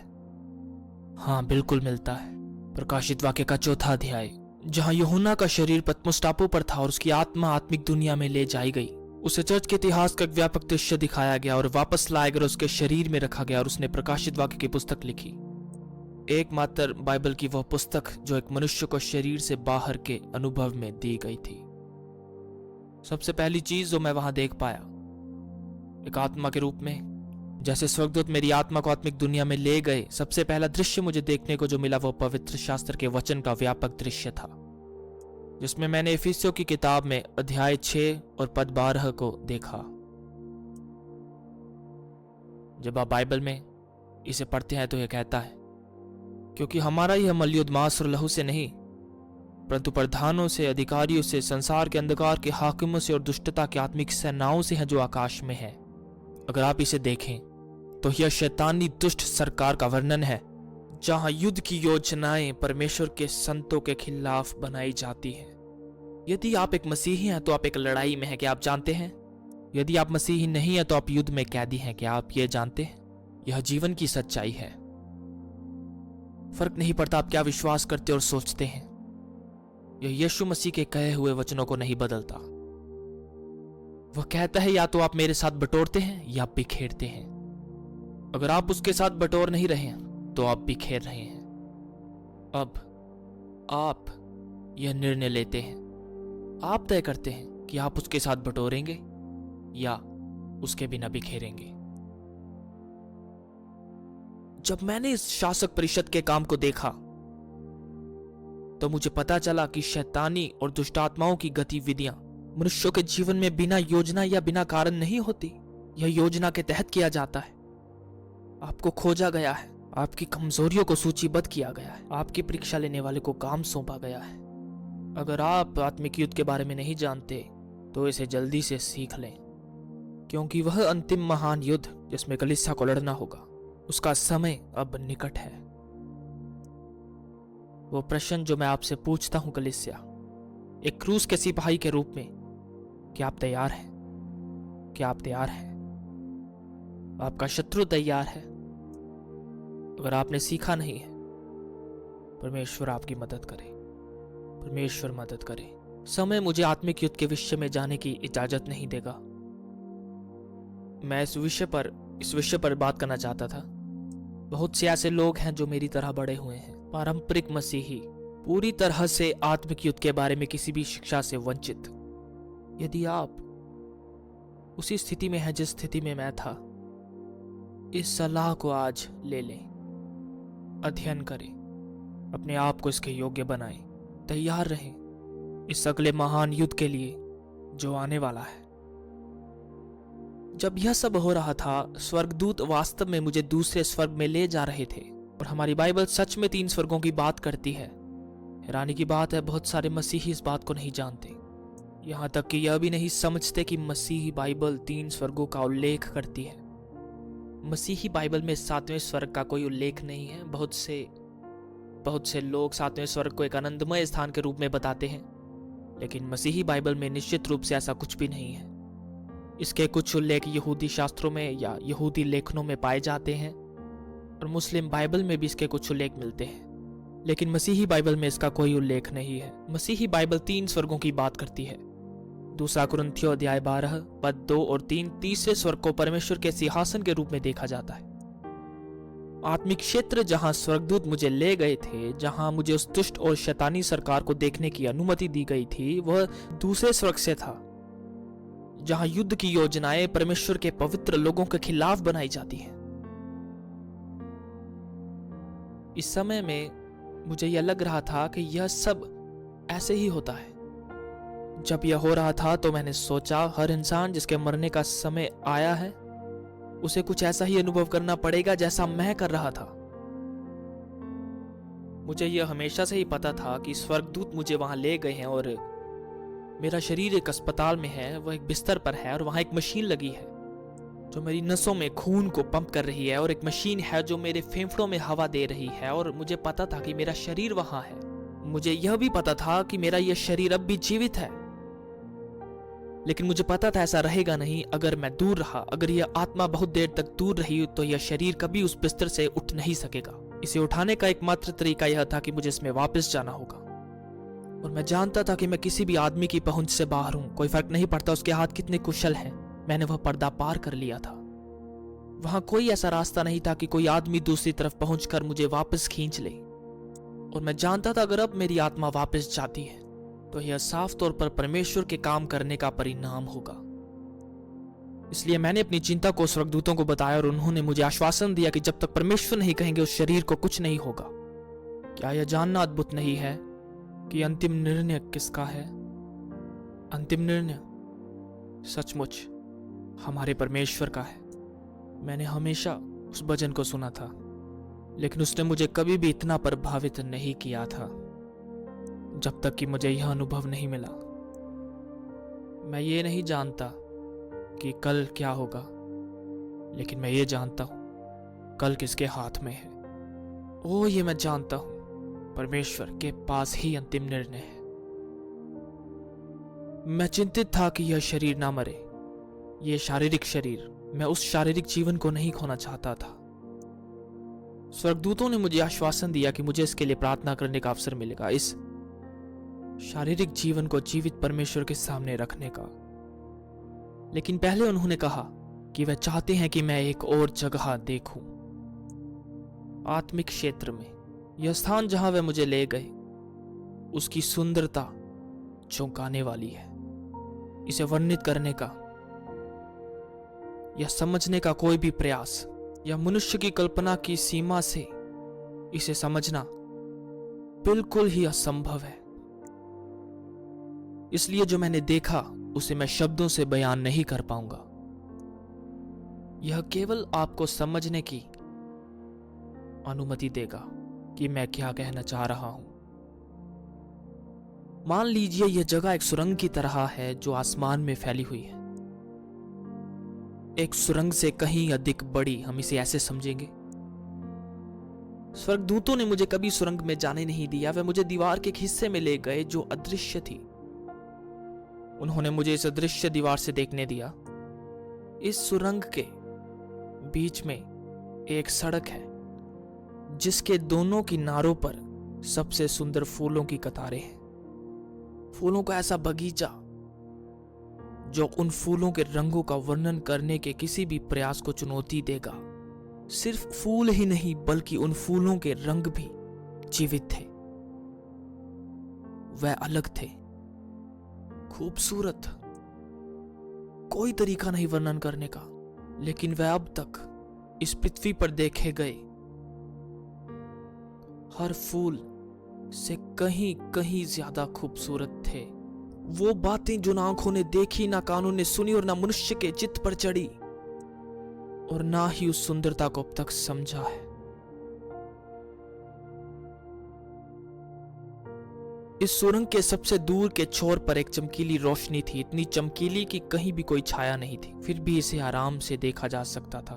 S2: हाँ, बिल्कुल मिलता है। प्रकाशित वाक्य का 4था अध्याय, जहां यूहन्ना का शरीर पतमुस टापू पर था और उसकी आत्मा आत्मिक दुनिया में ले जाई गई। उसे चर्च के इतिहास का एक व्यापक दृश्य दिखाया गया और वापस लाया गया, उसके शरीर में रखा गया और उसने प्रकाशित वाक्य की पुस्तक लिखी। एकमात्र बाइबल की वह पुस्तक जो एक मनुष्य को शरीर से बाहर के अनुभव में दी गई थी। सबसे पहली चीज जो मैं वहां देख पाया, एक आत्मा के रूप में जैसे स्वर्गदूत मेरी आत्मा को आत्मिक दुनिया में ले गए, सबसे पहला दृश्य मुझे देखने को जो मिला वो पवित्र शास्त्र के वचन का व्यापक दृश्य था, जिसमें मैंने इफिसियों की किताब में अध्याय 6 और पद 12 को देखा। जब आप बाइबल में इसे पढ़ते हैं तो यह कहता है, क्योंकि हमारा यह मल्लयुद्ध मांस और लहू से नहीं, परंतु प्रधानों से, अधिकारियों से, संसार के अंधकार के हाकिमों से और दुष्टता की आत्मिक सेनाओं से है जो आकाश में है। अगर आप इसे देखें तो यह शैतानी दुष्ट सरकार का वर्णन है, जहां युद्ध की योजनाएं परमेश्वर के संतों के खिलाफ बनाई जाती हैं। यदि आप एक मसीही हैं तो आप एक लड़ाई में हैं, क्या आप जानते हैं? यदि आप मसीही नहीं हैं तो आप युद्ध में कैदी हैं, क्या आप ये जानते हैं? यह जीवन की सच्चाई है। फर्क नहीं पड़ता आप क्या विश्वास करते और सोचते हैं, यह यीशु मसीह के कहे हुए वचनों को नहीं बदलता। वह कहता है या तो आप मेरे साथ बटोरते हैं या बिखेरते हैं। अगर आप उसके साथ बटोर नहीं रहे हैं तो आप बिखेर रहे हैं। अब आप यह निर्णय लेते हैं, आप तय करते हैं कि आप उसके साथ बटोरेंगे या उसके बिना बिखेरेंगे। जब मैंने इस शासक परिषद के काम को देखा तो मुझे पता चला कि शैतानी और दुष्टात्माओं की गतिविधियां मनुष्यों के जीवन में बिना योजना या बिना कारण नहीं होती। यह योजना के तहत किया जाता है। आपको खोजा गया है, आपकी कमजोरियों को सूचीबद्ध किया गया है, आपकी परीक्षा लेने वाले को काम सौंपा गया है। अगर आप आत्मिक युद्ध के बारे में नहीं जानते तो इसे जल्दी से सीख लें, क्योंकि वह अंतिम महान युद्ध जिसमें कलीसिया को लड़ना होगा, उसका समय अब निकट है। वो प्रश्न जो मैं आपसे पूछता हूं कलीसिया, एक क्रूस के सिपाही के रूप में, क्या आप तैयार हैं? क्या आप तैयार हैं? आपका शत्रु तैयार है? अगर आपने सीखा नहीं है, परमेश्वर आपकी मदद करे, परमेश्वर मदद करे। समय मुझे आत्मिक युद्ध के विषय में जाने की इजाजत नहीं देगा। मैं इस विषय पर बात करना चाहता था। बहुत से ऐसे लोग हैं जो मेरी तरह बड़े हुए हैं, पारंपरिक मसीही, पूरी तरह से आत्मिक युद्ध के बारे में किसी भी शिक्षा से वंचित। यदि आप उसी स्थिति में हैं जिस स्थिति में मैं था, इस सलाह को आज ले लें, अध्ययन करें, अपने आप को इसके योग्य बनाएं, तैयार रहें इस अगले महान युद्ध के लिए जो आने वाला है। जब यह सब हो रहा था, स्वर्गदूत वास्तव में मुझे दूसरे स्वर्ग में ले जा रहे थे, और हमारी बाइबल सच में 3 स्वर्गों की बात करती है। हैरानी की बात है, बहुत सारे मसीही इस बात को नहीं जानते, यहाँ तक कि यह भी नहीं समझते कि मसीही बाइबल 3 स्वर्गों का उल्लेख करती है। मसीही बाइबल में 7वें स्वर्ग का कोई उल्लेख नहीं है। बहुत से लोग 7वें स्वर्ग को एक आनंदमय स्थान के रूप में बताते हैं, लेकिन मसीही बाइबल में निश्चित रूप से ऐसा कुछ भी नहीं है। इसके कुछ उल्लेख यहूदी शास्त्रों में या यहूदी लेखनों में पाए जाते हैं, और मुस्लिम बाइबल में भी इसके कुछ उल्लेख मिलते हैं, लेकिन मसीही बाइबल में इसका कोई उल्लेख नहीं है। मसीही बाइबल 3 स्वर्गों की बात करती है। 2 कुरिन्थियों अध्याय 12 पद 2 और 3 तीसरे स्वर्ग को परमेश्वर के सिंहासन के रूप में देखा जाता है। आत्मिक क्षेत्र जहां स्वर्गदूत मुझे ले गए थे, जहां मुझे उस दुष्ट और शैतानी सरकार को देखने की अनुमति दी गई थी, वह दूसरे स्वर्ग से था, जहां युद्ध की योजनाएं परमेश्वर के पवित्र लोगों के खिलाफ बनाई जाती हैं। इस समय में मुझे यह लग रहा था कि यह सब ऐसे ही होता है। जब यह हो रहा था तो मैंने सोचा, हर इंसान जिसके मरने का समय आया है, उसे कुछ ऐसा ही अनुभव करना पड़ेगा जैसा मैं कर रहा था। मुझे यह हमेशा से ही पता था कि स्वर्गदूत मुझे वहां ले गए हैं, और मेरा शरीर एक अस्पताल में है, वह एक बिस्तर पर है, और वहां एक मशीन लगी है जो मेरी नसों में खून को पंप कर रही है, और एक मशीन है जो मेरे फेफड़ों में हवा दे रही है। और मुझे पता था कि मेरा शरीर वहां है। मुझे यह भी पता था कि मेरा यह शरीर अब भी जीवित है, लेकिन मुझे पता था ऐसा रहेगा नहीं अगर मैं दूर रहा। अगर यह आत्मा बहुत देर तक दूर रही तो यह शरीर कभी उस बिस्तर से उठ नहीं सकेगा। इसे उठाने का एकमात्र तरीका यह था कि मुझे इसमें वापस जाना होगा, और मैं जानता था कि मैं किसी भी आदमी की पहुंच से बाहर हूं। कोई फर्क नहीं पड़ता उसके हाथ कितने कुशल हैं, मैंने वह पर्दा पार कर लिया था। वहां कोई ऐसा रास्ता नहीं था कि कोई आदमी दूसरी तरफ पहुंचकर मुझे वापस खींच ले, और मैं जानता था अगर अब मेरी आत्मा वापस जाती है तो यह साफ तौर पर परमेश्वर के काम करने का परिणाम होगा। इसलिए मैंने अपनी चिंता को स्वर्गदूतों को बताया, और उन्होंने मुझे आश्वासन दिया कि जब तक परमेश्वर नहीं कहेंगे उस शरीर को कुछ नहीं होगा। क्या यह जानना अद्भुत नहीं है कि अंतिम निर्णय किसका है? अंतिम निर्णय सचमुच हमारे परमेश्वर का है। मैंने हमेशा उस भजन को सुना था, लेकिन उसने मुझे कभी भी इतना प्रभावित नहीं किया था जब तक कि मुझे यह अनुभव नहीं मिला। मैं ये नहीं जानता कि कल क्या होगा, लेकिन मैं ये जानता हूं कल किसके हाथ में है। ओ, ये मैं जानता हूं परमेश्वर के पास ही अंतिम निर्णय है। मैं चिंतित था कि यह शरीर ना मरे, यह शारीरिक शरीर। मैं उस शारीरिक जीवन को नहीं खोना चाहता था। स्वर्गदूतों ने मुझे आश्वासन दिया कि मुझे इसके लिए प्रार्थना करने का अवसर मिलेगा, इस शारीरिक जीवन को जीवित परमेश्वर के सामने रखने का। लेकिन पहले उन्होंने कहा कि वह चाहते हैं कि मैं एक और जगह देखूं, आत्मिक क्षेत्र में। यह स्थान जहां वह मुझे ले गए, उसकी सुंदरता चौंकाने वाली है। इसे वर्णित करने का या समझने का कोई भी प्रयास या मनुष्य की कल्पना की सीमा से इसे समझना बिल्कुल ही असंभव है। इसलिए जो मैंने देखा उसे मैं शब्दों से बयान नहीं कर पाऊंगा। यह केवल आपको समझने की अनुमति देगा कि मैं क्या कहना चाह रहा हूं। मान लीजिए यह जगह एक सुरंग की तरह है जो आसमान में फैली हुई है, एक सुरंग से कहीं अधिक बड़ी। हम इसे ऐसे समझेंगे। स्वर्गदूतों ने मुझे कभी सुरंग में जाने नहीं दिया। वे मुझे दीवार के एक हिस्से में ले गए जो अदृश्य थी। उन्होंने मुझे इस अदृश्य दीवार से देखने दिया। इस सुरंग के बीच में एक सड़क है जिसके दोनों किनारों पर सबसे सुंदर फूलों की कतारें हैं। फूलों का ऐसा बगीचा जो उन फूलों के रंगों का वर्णन करने के किसी भी प्रयास को चुनौती देगा। सिर्फ फूल ही नहीं बल्कि उन फूलों के रंग भी जीवित थे। वह अलग थे, खूबसूरत, कोई तरीका नहीं वर्णन करने का, लेकिन वह अब तक इस पृथ्वी पर देखे गए हर फूल से कहीं कहीं ज्यादा खूबसूरत थे। वो बातें जो ना आंखों ने देखी, ना कानों ने सुनी और ना मनुष्य के चित्त पर चढ़ी, और ना ही उस सुंदरता को अब तक समझा है। इस सुरंग के सबसे दूर के छोर पर एक चमकीली रोशनी थी, इतनी चमकीली कि कहीं भी कोई छाया नहीं थी, फिर भी इसे आराम से देखा जा सकता था।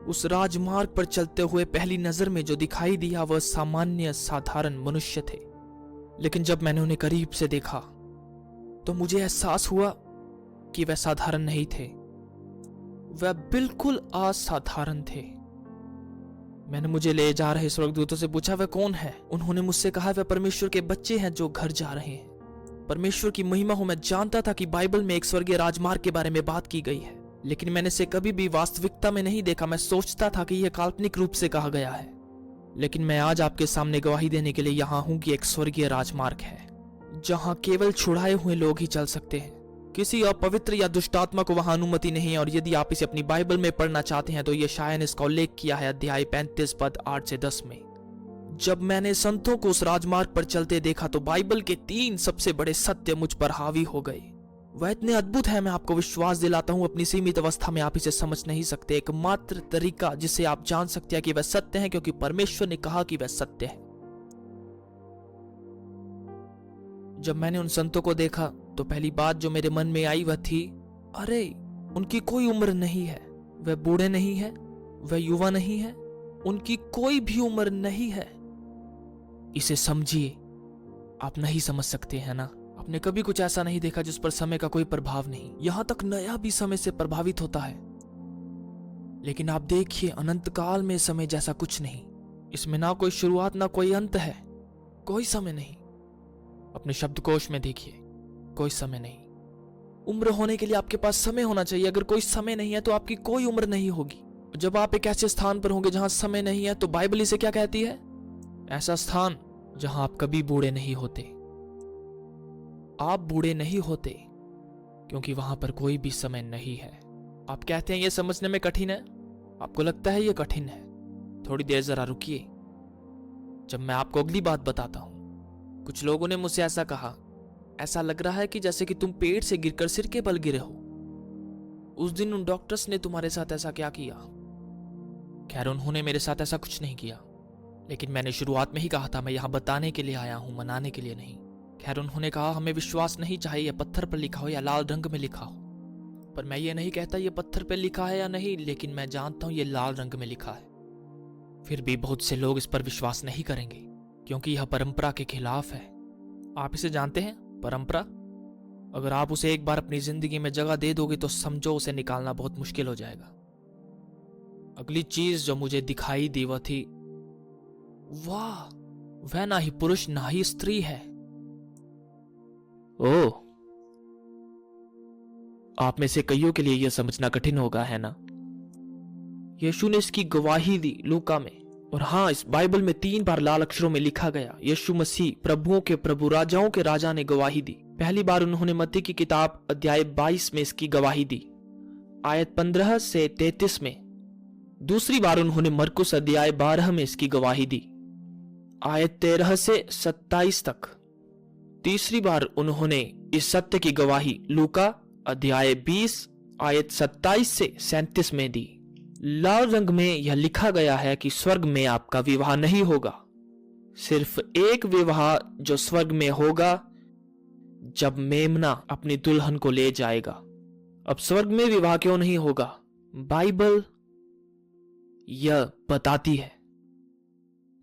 S2: उस राजमार्ग पर चलते हुए पहली नजर में जो दिखाई दिया वह सामान्य साधारण मनुष्य थे, लेकिन जब मैंने उन्हें करीब से देखा तो मुझे एहसास हुआ कि वह साधारण नहीं थे, वह बिल्कुल असाधारण थे। मैंने मुझे ले जा रहे स्वर्गदूतों से पूछा वह कौन है। उन्होंने मुझसे कहा वह परमेश्वर के बच्चे हैं जो घर जा रहे हैं। परमेश्वर की महिमा हो। मैं जानता था कि बाइबल में एक स्वर्गीय राजमार्ग के बारे में बात की गई है, लेकिन मैंने इसे कभी भी वास्तविकता में नहीं देखा। मैं सोचता था कि यह काल्पनिक रूप से कहा गया है, लेकिन मैं आज आपके सामने गवाही देने के लिए यहाँ हूँ कि एक स्वर्गीय राजमार्ग है जहाँ केवल छुड़ाए हुए लोग ही चल सकते हैं। किसी अपवित्र या दुष्टात्मा को वहां अनुमति नहीं है, और यदि आप इसे अपनी बाइबल में पढ़ना चाहते हैं तो यशायाह ने इसका उल्लेख किया है अध्याय 35 पद 8 से 10 में। जब मैंने संतों को उस राजमार्ग पर चलते देखा तो बाइबल के 3 सबसे बड़े सत्य मुझ पर हावी हो गए। वह इतने अद्भुत है, मैं आपको विश्वास दिलाता हूं, अपनी सीमित अवस्था में आप इसे समझ नहीं सकते। एकमात्र तरीका जिससे आप जान सकते हैं कि वह सत्य है, क्योंकि परमेश्वर ने कहा कि वह सत्य है। जब मैंने उन संतों को देखा तो पहली बात जो मेरे मन में आई वह थी, अरे उनकी कोई उम्र नहीं है, वह बूढ़े नहीं है, वह युवा नहीं है, उनकी कोई भी उम्र नहीं है। इसे समझिए, आप नहीं समझ सकते हैं ना। आपने कभी कुछ ऐसा नहीं देखा जिस पर समय का कोई प्रभाव नहीं, यहां तक नया भी समय से प्रभावित होता है। लेकिन आप देखिए, अनंत काल में समय जैसा कुछ नहीं। इसमें ना कोई शुरुआत ना कोई अंत है, कोई समय नहीं। अपने शब्दकोश में देखिए, कोई समय नहीं। उम्र होने के लिए आपके पास समय होना चाहिए। अगर कोई समय नहीं है तो आपकी कोई उम्र नहीं होगी। जब आप एक ऐसे स्थान पर होंगे जहां समय नहीं है तो बाइबल इसे क्या कहती है? ऐसा स्थान जहां आप कभी बूढ़े नहीं होते। आप बूढ़े नहीं होते क्योंकि वहां पर कोई भी समय नहीं है। आप कहते हैं यह समझने में कठिन है, आपको लगता है यह कठिन है। थोड़ी देर जरा रुकिए, जब मैं आपको अगली बात बताता हूं। कुछ लोगों ने मुझसे ऐसा कहा, ऐसा लग रहा है कि जैसे कि तुम पेड़ से गिरकर सिर के बल गिरे हो। उस दिन उन डॉक्टर्स ने तुम्हारे साथ ऐसा क्या किया? खैर, उन्होंने मेरे साथ ऐसा कुछ नहीं किया, लेकिन मैंने शुरुआत में ही कहा था मैं यहां बताने के लिए आया हूं, मनाने के लिए नहीं। खैर, उन्होंने कहा हमें विश्वास नहीं चाहिए यह पत्थर पर लिखा हो या लाल रंग में लिखा हो। पर मैं ये नहीं कहता ये पत्थर पर लिखा है या नहीं, लेकिन मैं जानता हूं ये लाल रंग में लिखा है। फिर भी बहुत से लोग इस पर विश्वास नहीं करेंगे क्योंकि यह परंपरा के खिलाफ है। आप इसे जानते हैं, परंपरा। अगर आप उसे एक बार अपनी जिंदगी में जगह दे दोगे तो समझो उसे निकालना बहुत मुश्किल हो जाएगा। अगली चीज जो मुझे दिखाई दी वह थी, वाह, वह ना ही पुरुष ना ही स्त्री है। ओह, आप में से कईयों के लिए यह समझना कठिन होगा, है ना? यीशु ने इसकी गवाही दी लूका में, और हाँ, इस बाइबल में 3 बार लाल अक्षरों में लिखा गया, यीशु मसीह प्रभुओं के प्रभु राजाओं के राजा ने गवाही दी। पहली बार उन्होंने मत्ती की किताब अध्याय 22 में इसकी गवाही दी, आयत 15 से 33 में। दूसरी बार उन्होंने मरकुस अध्याय 12 में इसकी गवाही दी, आयत 13 से 27 तक। तीसरी बार उन्होंने इस सत्य की गवाही लूका अध्याय 20 आयत 27 से 37 में दी। लाल रंग में यह लिखा गया है कि स्वर्ग में आपका विवाह नहीं होगा। सिर्फ एक विवाह जो स्वर्ग में होगा, जब मेमना अपनी दुल्हन को ले जाएगा। अब स्वर्ग में विवाह क्यों नहीं होगा? बाइबल यह बताती है,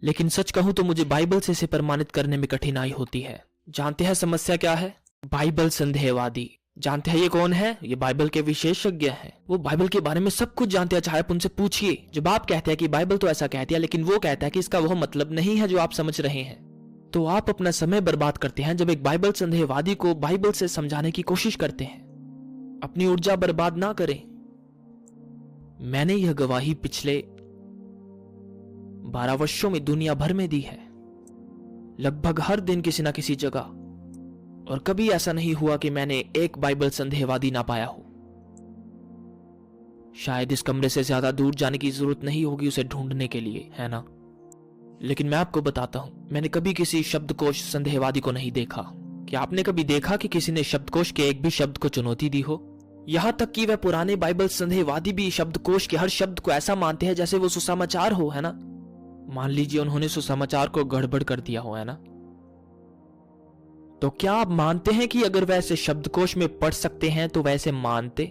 S2: लेकिन सच कहूं तो मुझे बाइबल से इसे प्रमाणित करने में कठिनाई होती है। जानते हैं समस्या क्या है? बाइबल संदेहवादी। जानते हैं ये कौन है? ये बाइबल के विशेषज्ञ हैं। वो बाइबल के बारे में सब कुछ जानते हैं, चाहे आप उनसे पूछिए। जब आप कहते हैं कि बाइबल तो ऐसा कहती है, लेकिन वो कहता है कि इसका वो मतलब नहीं है जो आप समझ रहे हैं, तो आप अपना समय बर्बाद करते हैं जब एक बाइबल संदेहवादी को बाइबल से समझाने की कोशिश करते हैं। अपनी ऊर्जा बर्बाद ना करें। मैंने यह गवाही पिछले 12 वर्षों में दुनिया भर में दी है, लगभग हर दिन किसी ना किसी जगह, और कभी ऐसा नहीं हुआ कि मैंने एक बाइबल संदेहवादी ना पाया हो। शायद इस कमरे से ज्यादा दूर जाने की जरूरत नहीं होगी उसे ढूंढने के लिए, है ना? लेकिन मैं आपको बताता हूं, मैंने कभी किसी शब्दकोश संदेहवादी को नहीं देखा। क्या आपने कभी देखा कि किसी ने शब्दकोश के एक भी शब्द को चुनौती दी हो? यहां तक कि वह पुराने बाइबल संदेहवादी भी शब्दकोश के हर शब्द को ऐसा मानते हैं जैसे वो सुसमाचार हो, है ना? मान लीजिए उन्होंने सुसमाचार को गड़बड़ कर दिया हो, है ना? तो क्या आप मानते हैं कि अगर वैसे शब्दकोश में पढ़ सकते हैं तो वैसे मानते?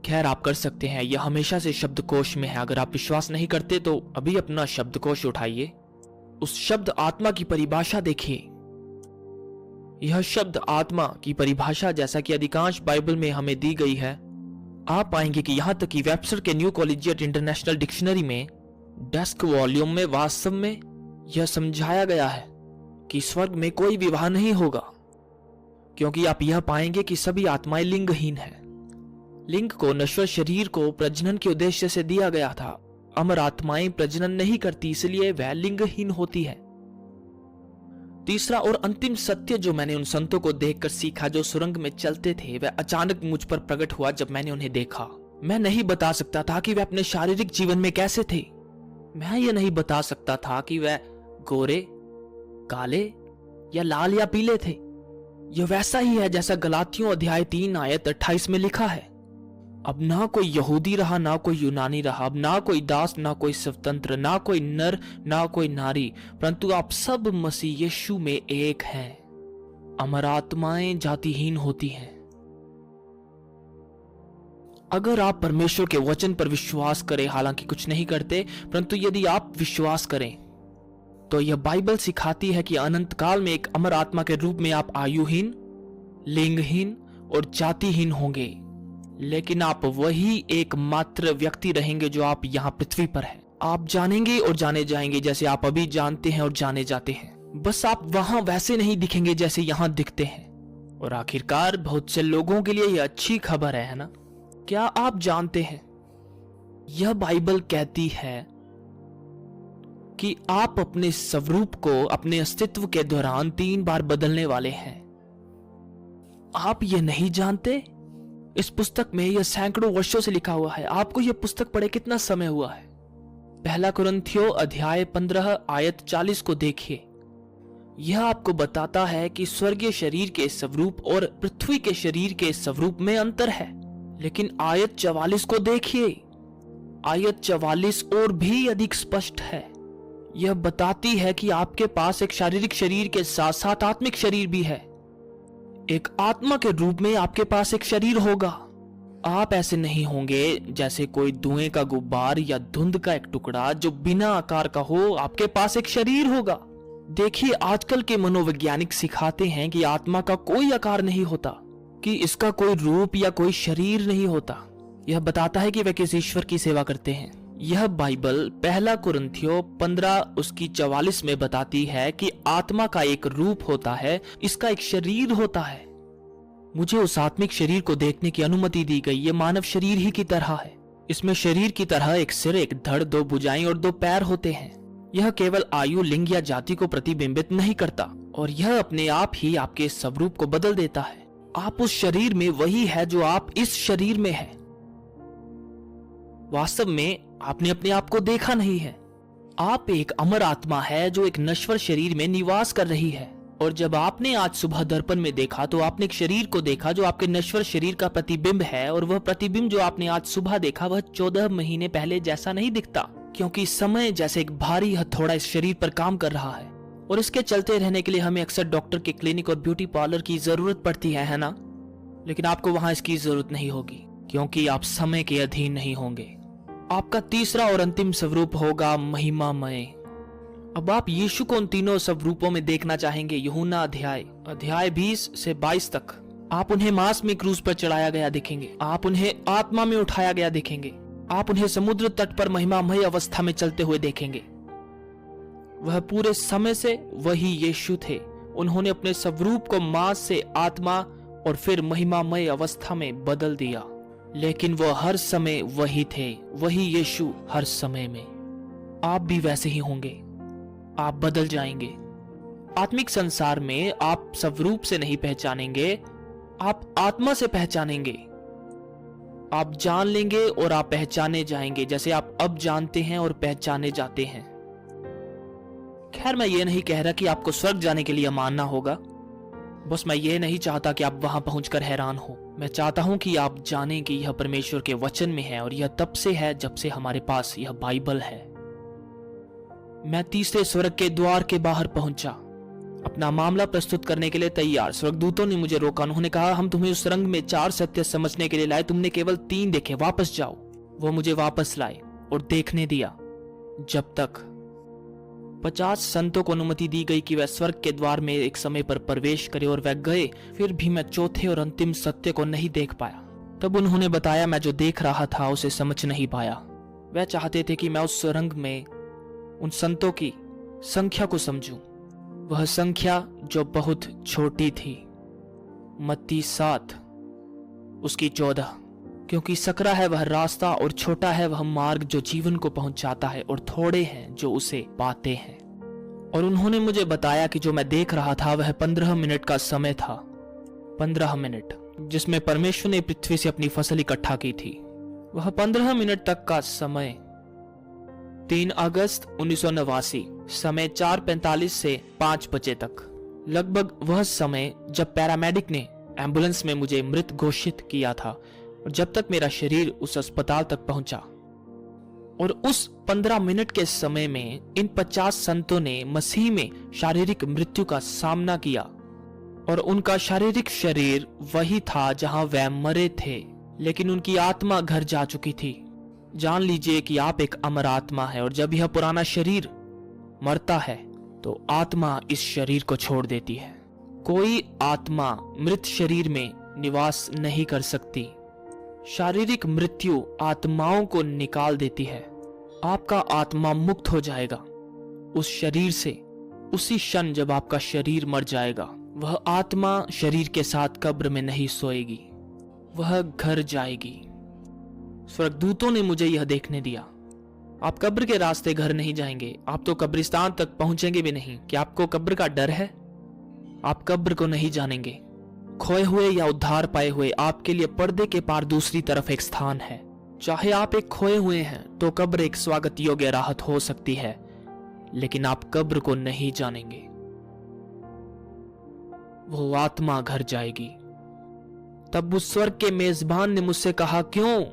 S2: खैर, आप कर सकते हैं, यह हमेशा से शब्दकोश में है। अगर आप विश्वास नहीं करते तो अभी अपना शब्दकोश उठाइए, उस शब्द आत्मा की परिभाषा देखिए। यह शब्द आत्मा की परिभाषा, जैसा कि अधिकांश बाइबल में हमें दी गई है, आप पाएंगे कि यहां तक कि वेबस्टर के न्यू कॉलेजिएट इंटरनेशनल डिक्शनरी में डेस्क वॉल्यूम में वास्तव में यह समझाया गया है कि स्वर्ग में कोई विवाह नहीं होगा, क्योंकि आप यह पाएंगे कि सभी आत्माएं लिंगहीन हैं। लिंग को नश्वर शरीर को प्रजनन के उद्देश्य से दिया गया था। अमर आत्माएं प्रजनन नहीं करती, इसलिए वह लिंगहीन होती है। तीसरा और अंतिम सत्य जो मैंने उन संतों को देखकर सीखा जो सुरंग में चलते थे, वह अचानक मुझ पर प्रकट हुआ जब मैंने उन्हें देखा। मैं नहीं बता सकता था कि वे अपने शारीरिक जीवन में कैसे थे। मैं यह नहीं बता सकता था कि वह गोरे, काले या लाल या पीले थे। यह वैसा ही है जैसा गलातियों अध्याय 3 आयत 28 में लिखा है। अब ना कोई यहूदी रहा, ना कोई यूनानी रहा, अब ना कोई दास, ना कोई स्वतंत्र, ना कोई नर, ना कोई नारी, परंतु आप सब मसीह यीशु में एक हैं। अमर आत्माएं जातिहीन होती हैं। अगर आप परमेश्वर के वचन पर विश्वास करें, हालांकि कुछ नहीं करते, परंतु यदि आप विश्वास करें तो यह बाइबल सिखाती है कि अनंत काल में एक अमर आत्मा के रूप में आप आयुहीन, लिंगहीन और जातिहीन होंगे, लेकिन आप वही एकमात्र व्यक्ति रहेंगे जो आप यहाँ पृथ्वी पर हैं। आप जानेंगे और जाने जाएंगे जैसे आप अभी जानते हैं और जाने जाते हैं। बस आप वहां वैसे नहीं दिखेंगे जैसे यहाँ दिखते हैं। और आखिरकार बहुत से लोगों के लिए यह अच्छी खबर है ना? क्या आप जानते हैं, यह बाइबल कहती है कि आप अपने स्वरूप को अपने अस्तित्व के दौरान 3 बार बदलने वाले हैं। आप यह नहीं जानते? इस पुस्तक में यह सैकड़ों वर्षों से लिखा हुआ है। आपको यह पुस्तक पढ़े कितना समय हुआ है? पहला कुरिन्थियों अध्याय 15 आयत 40 को देखिए। यह आपको बताता है कि स्वर्गीय शरीर के स्वरूप और पृथ्वी के शरीर के स्वरूप में अंतर है। लेकिन आयत 44 को देखिए। आयत 44 और भी अधिक स्पष्ट है। यह बताती है कि आपके पास एक शारीरिक शरीर के साथ साथ आत्मिक शरीर भी है। एक आत्मा के रूप में आपके पास एक शरीर होगा। आप ऐसे नहीं होंगे जैसे कोई धुएं का गुब्बार या धुंध का एक टुकड़ा जो बिना आकार का हो। आपके पास एक शरीर होगा। देखिए, आजकल के मनोवैज्ञानिक सिखाते हैं कि आत्मा का कोई आकार नहीं होता, कि इसका कोई रूप या कोई शरीर नहीं होता। यह बताता है कि वे किस ईश्वर की सेवा करते हैं। यह बाइबल पहला कुरिन्थियों 15 उसकी 44 में बताती है कि आत्मा का एक रूप होता है, इसका एक शरीर होता है। मुझे उस आत्मिक शरीर को देखने की अनुमति दी गई। यह मानव शरीर ही की तरह है। इसमें शरीर की तरह एक सिर, एक धड़, 2 भुजाएं और 2 पैर होते हैं। यह केवल आयु, लिंग या जाति को प्रतिबिंबित नहीं करता, और यह अपने आप ही आपके स्वरूप को बदल देता है। आप उस शरीर में वही है जो आप इस शरीर में है। वास्तव में आपने अपने आप को देखा नहीं है। आप एक अमर आत्मा है जो एक नश्वर शरीर में निवास कर रही है। और जब आपने आज सुबह दर्पण में देखा तो आपने एक शरीर को देखा जो आपके नश्वर शरीर का प्रतिबिंब है। और वह प्रतिबिंब जो आपने आज सुबह देखा वह 14 महीने पहले जैसा नहीं दिखता, क्योंकि समय जैसे एक भारी हथौड़ा इस शरीर पर काम कर रहा है। और इसके चलते रहने के लिए हमें अक्सर डॉक्टर के क्लिनिक और ब्यूटी पार्लर की जरूरत पड़ती है ना? लेकिन आपको वहां इसकी जरूरत नहीं होगी, क्योंकि आप समय के अधीन नहीं होंगे। आपका तीसरा और अंतिम स्वरूप होगा महिमामय। अब आप यीशु को उन तीनों स्वरूपों में देखना चाहेंगे। यूहन्ना अध्याय 20 से 22 तक। आप उन्हें मांस में क्रूस पर चढ़ाया गया देखेंगे। आप उन्हें आत्मा में उठाया गया देखेंगे। आप उन्हें समुद्र तट पर महिमामय अवस्था में चलते हुए देखेंगे। वह पूरे समय से वही यीशु थे। उन्होंने अपने स्वरूप को मांस से आत्मा और फिर महिमामय अवस्था में बदल दिया। लेकिन वो हर समय वही थे, वही यीशु हर समय में। आप भी वैसे ही होंगे, आप बदल जाएंगे। आत्मिक संसार में आप स्वरूप से नहीं पहचानेंगे, आप आत्मा से पहचानेंगे। आप जान लेंगे और आप पहचाने जाएंगे, जैसे आप अब जानते हैं और पहचाने जाते हैं। खैर, मैं ये नहीं कह रहा कि आपको स्वर्ग जाने के लिए मानना होगा। बस मैं ये नहीं चाहता कि आप वहां पहुंचकर हैरान हो। मैं चाहता हूं कि आप जानें कि यह परमेश्वर के वचन में है, और यह तब से है जब से हमारे पास यह बाइबल है। मैं तीसरे स्वर्ग के द्वार के बाहर पहुंचा, अपना मामला प्रस्तुत करने के लिए तैयार। स्वर्गदूतों ने मुझे रोका। उन्होंने कहा, हम तुम्हें उस रंग में 4 सत्य समझने के लिए लाए, तुमने केवल 3 देखे, वापस जाओ। वो मुझे वापस लाए और देखने दिया जब तक 50 संतों को अनुमति दी गई कि वह स्वर्ग के द्वार में एक समय पर प्रवेश करे, और वह गए। फिर भी मैं चौथे और अंतिम सत्य को नहीं देख पाया। तब उन्होंने बताया, मैं जो देख रहा था उसे समझ नहीं पाया। वह चाहते थे कि मैं उस रंग में उन संतों की संख्या को समझूं, वह संख्या जो बहुत छोटी थी। मत्ती 7 उसकी 14। क्योंकि सकरा है वह रास्ता और छोटा है वह मार्ग जो जीवन को पहुंचाता है, और थोड़े हैं जो उसे पाते हैं। और उन्होंने मुझे बताया कि जो मैं देख रहा था वह 15 मिनट का समय था। 15 मिनट जिसमें परमेश्वर ने पृथ्वी से अपनी फसल इकट्ठा की थी। वह 15 मिनट तक का समय 3 अगस्त 1989, समय 4:45 से 5 बजे तक, लगभग वह समय जब पैरामेडिक ने एम्बुलेंस में मुझे मृत घोषित किया था, और जब तक मेरा शरीर उस अस्पताल तक पहुंचा। और उस 15 मिनट के समय में इन 50 संतों ने मसीह में शारीरिक मृत्यु का सामना किया, और उनका शारीरिक शरीर वही था जहां वह मरे थे, लेकिन उनकी आत्मा घर जा चुकी थी। जान लीजिए कि आप एक अमर आत्मा है, और जब यह पुराना शरीर मरता है तो आत्मा इस शरीर को छोड़ देती है। कोई आत्मा मृत शरीर में निवास नहीं कर सकती। शारीरिक मृत्यु आत्माओं को निकाल देती है। आपका आत्मा मुक्त हो जाएगा उस शरीर से उसी क्षण जब आपका शरीर मर जाएगा। वह आत्मा शरीर के साथ कब्र में नहीं सोएगी, वह घर जाएगी। स्वर्गदूतों ने मुझे यह देखने दिया। आप कब्र के रास्ते घर नहीं जाएंगे, आप तो कब्रिस्तान तक पहुंचेंगे भी नहीं। क्या आपको कब्र का डर है? आप कब्र को नहीं जानेंगे। खोए हुए या उद्धार पाए हुए, आपके लिए पर्दे के पार दूसरी तरफ एक स्थान है। चाहे आप एक खोए हुए हैं तो कब्र एक स्वागत योग्य राहत हो सकती है, लेकिन आप कब्र को नहीं जानेंगे। वो आत्मा घर जाएगी। तब उस स्वर्ग के मेजबान ने मुझसे कहा, क्यों?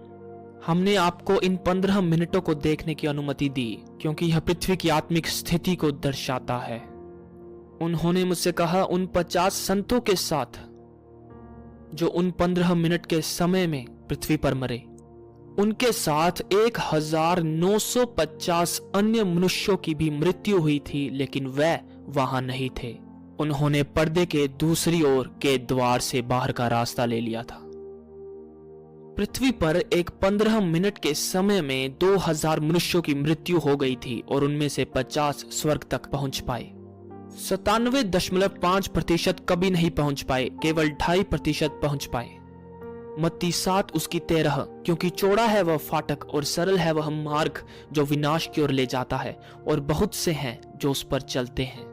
S2: हमने आपको इन 15 मिनटों को देखने की अनुमति दी क्योंकि यह पृथ्वी की आत्मिक स्थिति को दर्शाता है। उन्होंने मुझसे कहा, उन 50 संतों के साथ जो उन 15 मिनट के समय में पृथ्वी पर मरे, उनके साथ 1950 अन्य मनुष्यों की भी मृत्यु हुई थी, लेकिन वह वहां नहीं थे। उन्होंने पर्दे के दूसरी ओर के द्वार से बाहर का रास्ता ले लिया था। पृथ्वी पर एक 15 मिनट के समय में 2000 मनुष्यों की मृत्यु हो गई थी, और उनमें से 50 स्वर्ग तक पहुंच पाए। 97.5% कभी नहीं पहुंच पाए, केवल 2.5% पहुंच पाए। मत्ती 7 उसकी 13। क्योंकि चौड़ा है वह फाटक और सरल है वह मार्ग जो विनाश की ओर ले जाता है, और बहुत से हैं जो उस पर चलते हैं।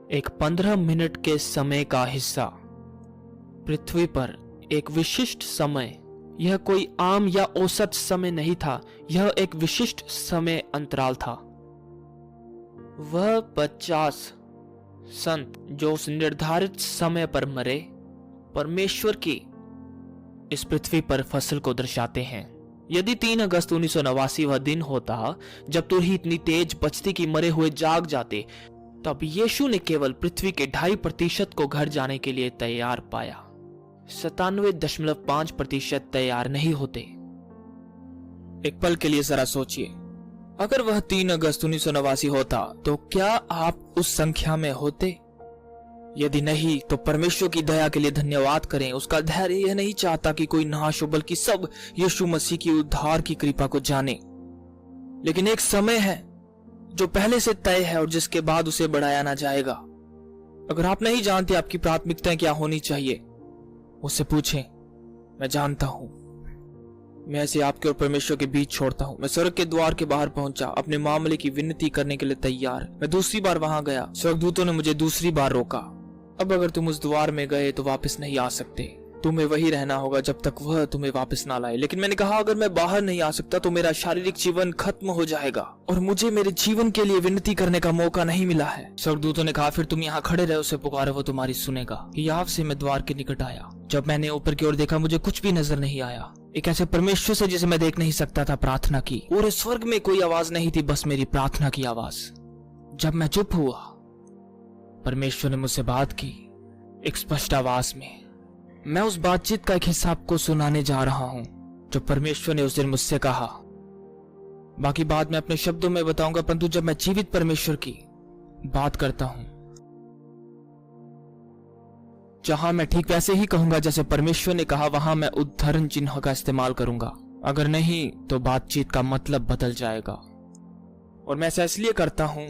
S2: एक 15 मिनट के समय का हिस्सा पृथ्वी पर एक विशिष्ट समय। यह कोई आम या औसत समय नहीं था, यह एक विशिष्ट समय अंतराल था। वह 50 संत जो उस निर्धारित समय पर मरे, परमेश्वर की इस पृथ्वी पर फसल को दर्शाते हैं। यदि 3 अगस्त 1989 वह दिन होता जब तुरही इतनी तेज बजती कि मरे हुए जाग जाते, तब यीशु ने केवल पृथ्वी के 2.5% को घर जाने के लिए तैयार पाया। 97.5% तैयार नहीं होते। एक पल के लिए जरा सोचिए, अगर वह 3 अगस्त 1989 होता तो क्या आप उस संख्या में होते? यदि नहीं तो परमेश्वर की दया के लिए धन्यवाद करें। उसका धैर्य यह नहीं चाहता कि कोई नाश हो, बल्कि सब यीशु मसीह की उद्धार की कृपा को जाने। लेकिन एक समय है जो पहले से तय है और जिसके बाद उसे बढ़ाया ना जाएगा। अगर आप नहीं जानते आपकी प्राथमिकताएं क्या होनी चाहिए, मुझसे पूछें, मैं जानता हूं। मैं ऐसे आपके और परमेश्वर के बीच छोड़ता हूं। मैं स्वर्ग के द्वार के बाहर पहुंचा, अपने मामले की विनती करने के लिए तैयार। मैं दूसरी बार वहां गया, स्वर्गदूतों ने मुझे दूसरी बार रोका। अब अगर तुम उस द्वार में गए तो वापस नहीं आ सकते, तुम्हें वही रहना होगा जब तक वह तुम्हें वापस ना लाए। लेकिन मैंने कहा, अगर मैं बाहर नहीं आ सकता तो मेरा शारीरिक जीवन खत्म हो जाएगा और मुझे मेरे जीवन के लिए विनती करने का मौका नहीं मिला है। स्वर्गदूतों ने कहा, फिर तुम यहाँ खड़े रहे, उसे पुकारो, वो तुम्हारी सुनेगा। हियाव से मैं द्वार के निकट आया। जब मैंने ऊपर की ओर देखा, मुझे कुछ भी नजर नहीं आया। एक ऐसे परमेश्वर से जिसे मैं देख नहीं सकता था प्रार्थना की। पूरे स्वर्ग में कोई आवाज नहीं थी, बस मेरी प्रार्थना की आवाज। जब मैं चुप हुआ, परमेश्वर ने मुझसे बात की एक स्पष्ट आवाज में। मैं उस बातचीत का एक हिस्सा आपको सुनाने जा रहा हूं जो परमेश्वर ने उस दिन मुझसे कहा। बाकी बात मैं अपने शब्दों में बताऊंगा, परंतु जब मैं जीवित परमेश्वर की बात करता हूं, जहां मैं ठीक वैसे ही कहूंगा जैसे परमेश्वर ने कहा, वहां मैं उद्धरण चिन्ह का इस्तेमाल करूंगा। अगर नहीं तो बातचीत का मतलब बदल जाएगा। और मैं ऐसा इसलिए करता हूं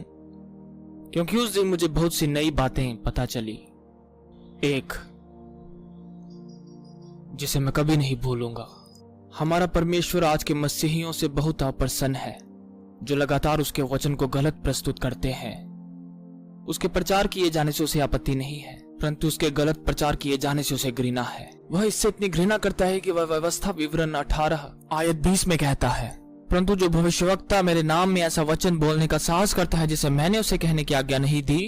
S2: क्योंकि उस दिन मुझे बहुत सी नई बातें पता चली। एक जिसे मैं कभी नहीं भूलूंगा। हमारा परमेश्वर आज के मसीहियों से बहुत अप्रसन्न है जो लगातार उसके वचन को गलत प्रस्तुत करते हैं। उसके प्रचार किए जाने से उसे आपत्ति नहीं है, परंतु उसके गलत प्रचार किए जाने से उसे घृणा है। वह इससे इतनी घृणा करता है कि वह व्यवस्था विवरण 18 आयत 20 में कहता है, परंतु जो भविष्यवक्ता मेरे नाम में ऐसा वचन बोलने का साहस करता है जिसे मैंने उसे कहने की आज्ञा नहीं दी,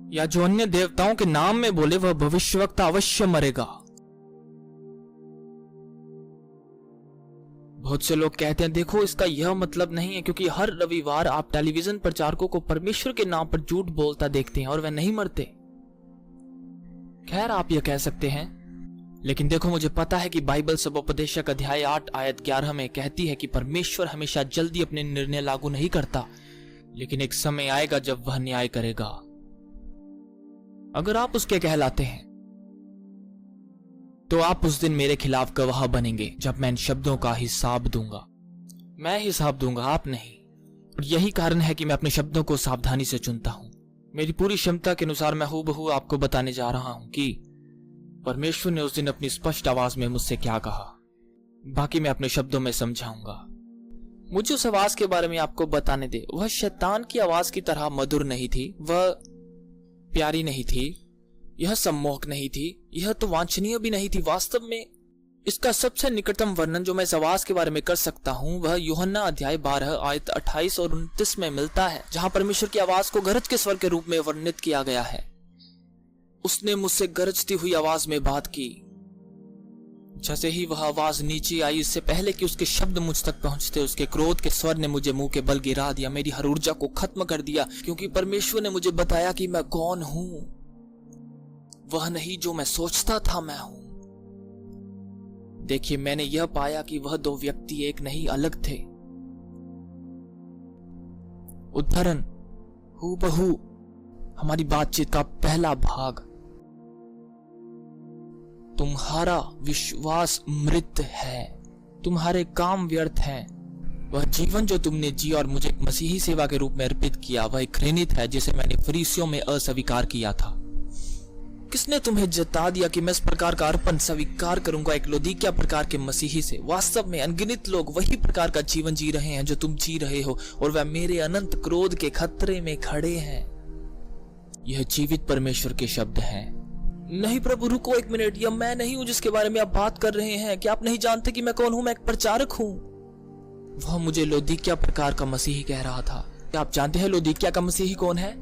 S2: या जो अन्य देवताओं के नाम में बोले, वह भविष्यवक्ता अवश्य मरेगा। बहुत से लोग कहते हैं, देखो इसका यह मतलब नहीं है, क्योंकि हर रविवार आप टेलीविजन प्रचारकों को परमेश्वर के नाम पर झूठ बोलता देखते हैं और वे नहीं मरते। खैर, आप यह कह सकते हैं, लेकिन देखो, मुझे पता है कि बाइबल सबोपदेशक अध्याय 8 आयत 11 में कहती है कि परमेश्वर हमेशा जल्दी अपने निर्णय लागू नहीं करता, लेकिन एक समय आएगा जब वह न्याय करेगा। अगर आप उसके कहलाते हैं तो आप उस दिन मेरे खिलाफ गवाह बनेंगे जब मैं इन शब्दों का हिसाब दूंगा। मैं हिसाब दूंगा, आप नहीं। और यही कारण है कि मैं अपने शब्दों को सावधानी से चुनता हूं। मेरी पूरी क्षमता के अनुसार मैं हूबहू आपको बताने जा रहा हूं कि परमेश्वर ने उस दिन अपनी स्पष्ट आवाज में मुझसे क्या कहा। बाकी मैं अपने शब्दों में समझाऊंगा। मुझे उस आवाज के बारे में आपको बताने दे। वह शैतान की आवाज की तरह मधुर नहीं थी, वह प्यारी नहीं थी, यह सम्मोहक नहीं थी, यह तो वांछनीय भी नहीं थी। वास्तव में इसका सबसे निकटतम वर्णन जो मैं इस आवाज के बारे में कर सकता हूं वह यूहन्ना अध्याय 12 आयत 28 और 29 में मिलता है, जहां परमेश्वर की आवाज को गरज के स्वर के रूप में वर्णित किया गया है। उसने मुझसे गरजती हुई आवाज में बात की। जैसे ही वह आवाज नीचे आई, इससे पहले कि उसके शब्द मुझ तक पहुंचते, उसके क्रोध के स्वर ने मुझे मुंह के बल गिरा दिया, मेरी हर ऊर्जा को खत्म कर दिया, क्योंकि परमेश्वर ने मुझे बताया कि मैं कौन हूं। वह नहीं जो मैं सोचता था मैं हूं। देखिए, मैंने यह पाया कि वह दो व्यक्ति एक नहीं अलग थे। उद्धरण हूबहू हमारी बातचीत का पहला भाग। तुम्हारा विश्वास मृत है, तुम्हारे काम व्यर्थ हैं। वह जीवन जो तुमने जिया और मुझे एक मसीही सेवा के रूप में अर्पित किया, वह एक घृणित है जिसे मैंने फरीसियों में अस्वीकार किया था। किसने तुम्हें जता दिया कि मैं इस प्रकार का अर्पण स्वीकार करूंगा एक लौदीकिया प्रकार के मसीही से? वास्तव में अनगिनत लोग वही प्रकार का जीवन जी रहे हैं जो तुम जी रहे हो, और वह मेरे अनंत क्रोध के खतरे में खड़े हैं। यह जीवित परमेश्वर के शब्द हैं। नहीं प्रभु, रुको एक मिनट, यह मैं नहीं हूं जिसके बारे में आप बात कर रहे हैं। क्या आप नहीं जानते कि मैं कौन हूं? मैं एक प्रचारक हूं। वह मुझे लौदीकिया प्रकार का मसीही कह रहा था। क्या आप जानते हैं लौदीकिया का मसीही कौन है?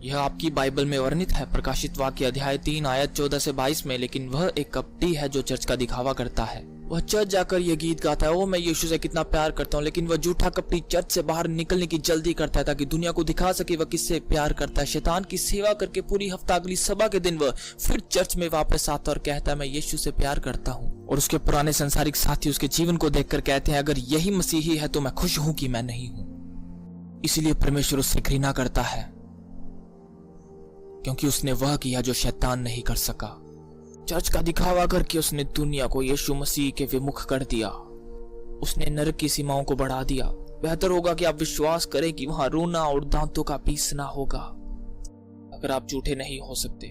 S2: यह आपकी बाइबल में वर्णित है, प्रकाशित वाक्य अध्याय 3 आयत 14 से 22 में। लेकिन वह एक कपटी है जो चर्च का दिखावा करता है। वह चर्च जाकर यह गीत गाता है, ओ मैं यीशु से कितना प्यार करता हूँ, लेकिन वह झूठा कपटी चर्च से बाहर निकलने की जल्दी करता है ताकि दुनिया को दिखा सके वह किससे प्यार करता है। शैतान की सेवा करके पूरी हफ्ता अगली सभा के दिन वह फिर चर्च में वापस आता और कहता है मैं यीशु से प्यार करता हूँ। और उसके पुराने संसारिक साथी उसके जीवन को देखकर कहते हैं अगर यही मसीही है तो मैं खुश हूं कि मैं नहीं हूं। इसलिए परमेश्वर उससे घृणा करता है, क्योंकि उसने वह किया जो शैतान नहीं कर सका। चर्च का दिखावा करके उसने दुनिया को यीशु मसीह के विमुख कर दिया। उसने नरक की सीमाओं को बढ़ा दिया। बेहतर होगा कि आप विश्वास करें कि वहां रोना और दांतों का पीसना होगा। अगर आप झूठे नहीं हो सकते,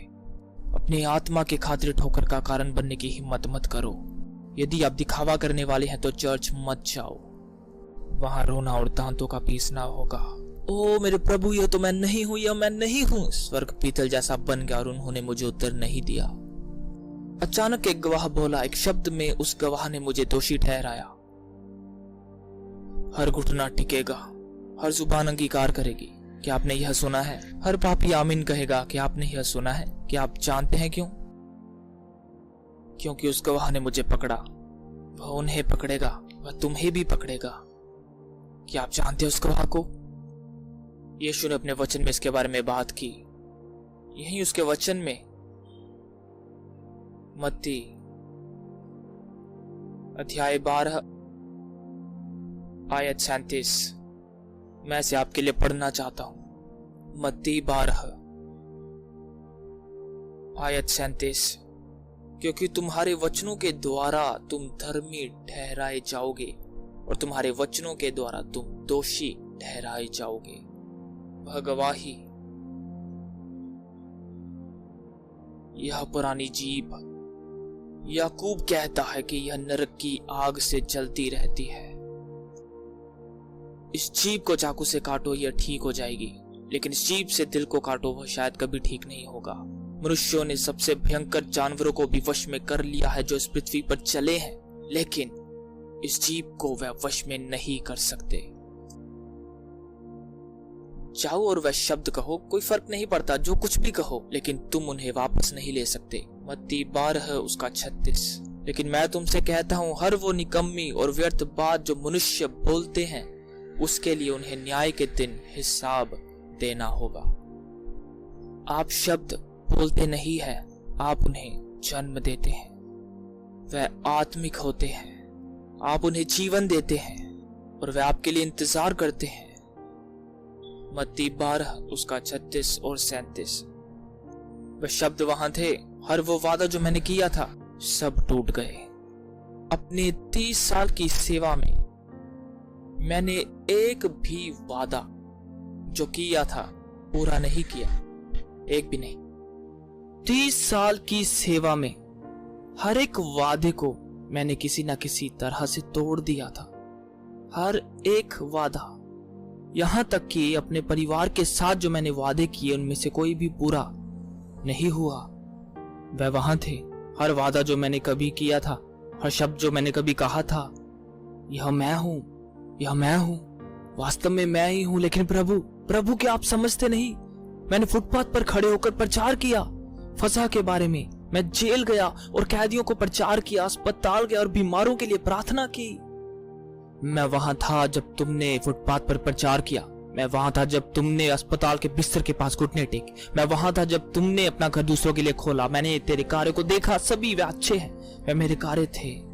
S2: अपनी आत्मा के खातिर ठोकर का कारण बनने की हिम्मत मत करो। यदि आप दिखावा करने वाले हैं तो चर्च मत जाओ, वहां रोना और दांतों का पीसना होगा। ओ मेरे प्रभु, यह तो मैं नहीं हूं, यह मैं नहीं हूं। स्वर्ग पीतल जैसा बन गया और उन्होंने मुझे उत्तर नहीं दिया। अचानक एक गवाह बोला। एक शब्द में उस गवाह ने मुझे दोषी ठहराया। हर घुटना टिकेगा, हर जुबान अंगीकार करेगी कि आपने यह सुना है। हर पापी आमीन कहेगा कि आपने यह सुना है। कि आप जानते हैं क्यों? क्योंकि उस गवाह ने मुझे पकड़ा, वह उन्हें पकड़ेगा, वह तुम्हें भी पकड़ेगा। क्या आप जानते हैं उस गवाह को? यीशु ने अपने वचन में इसके बारे में बात की। यही उसके वचन में मत्ती अध्याय 12 आयत 37 मैं इसे आपके लिए पढ़ना चाहता हूं। मत्ती 12 आयत 37। क्योंकि तुम्हारे वचनों के द्वारा तुम धर्मी ठहराए जाओगे और तुम्हारे वचनों के द्वारा तुम दोषी ठहराए जाओगे। वह गवाही, यह पुरानी जीभ। याकूब कहता है कि यह नरक की आग से जलती रहती है। इस जीभ को चाकू से काटो, यह ठीक हो जाएगी, लेकिन इस जीभ से दिल को काटो, वह शायद कभी ठीक नहीं होगा। मनुष्यों ने सबसे भयंकर जानवरों को भी वश में कर लिया है जो इस पृथ्वी पर चले हैं, लेकिन इस जीभ को वह वश में नहीं कर सकते। जाओ और वह शब्द कहो, कोई फर्क नहीं पड़ता, जो कुछ भी कहो, लेकिन तुम उन्हें वापस नहीं ले सकते। मत्ती 12 उसका 36। लेकिन मैं तुमसे कहता हूं, हर वो निकम्मी और व्यर्थ बात जो मनुष्य बोलते हैं, उसके लिए उन्हें न्याय के दिन हिसाब देना होगा। आप शब्द बोलते नहीं है, आप उन्हें जन्म देते हैं। वह आत्मिक होते हैं, आप उन्हें जीवन देते हैं और वह आपके लिए इंतजार करते हैं। मत्ती 12 उसका 36 और 37। वह शब्द वहां थे, हर वो वादा जो मैंने किया था सब टूट गए। अपने 30 साल की सेवा में मैंने एक भी वादा जो किया था पूरा नहीं किया, एक भी नहीं। 30 साल की सेवा में हर एक वादे को मैंने किसी ना किसी तरह से तोड़ दिया था, हर एक वादा। यहां तक कि अपने परिवार के साथ जो मैंने वादे किए उनमें से कोई भी पूरा नहीं हुआ। वह वहां थे, हर वादा जो मैंने कभी किया था, हर शब्द जो मैंने कभी कहा था, यह मैं हूं, यह मैं हूं, वास्तव में मैं ही हूं। लेकिन प्रभु क्या आप समझते नहीं? मैंने फुटपाथ पर खड़े होकर प्रचार किया फसा के बारे में। मैं जेल गया और कैदियों को प्रचार किया, अस्पताल गया और बीमारों के लिए प्रार्थना की। मैं वहां था जब तुमने फुटपाथ पर प्रचार किया, मैं वहां था जब तुमने अस्पताल के बिस्तर के पास घुटने टेके, मैं वहां था जब तुमने अपना घर दूसरों के लिए खोला। मैंने तेरे कार्य को देखा, सभी वे अच्छे हैं, वे मेरे कार्य थे।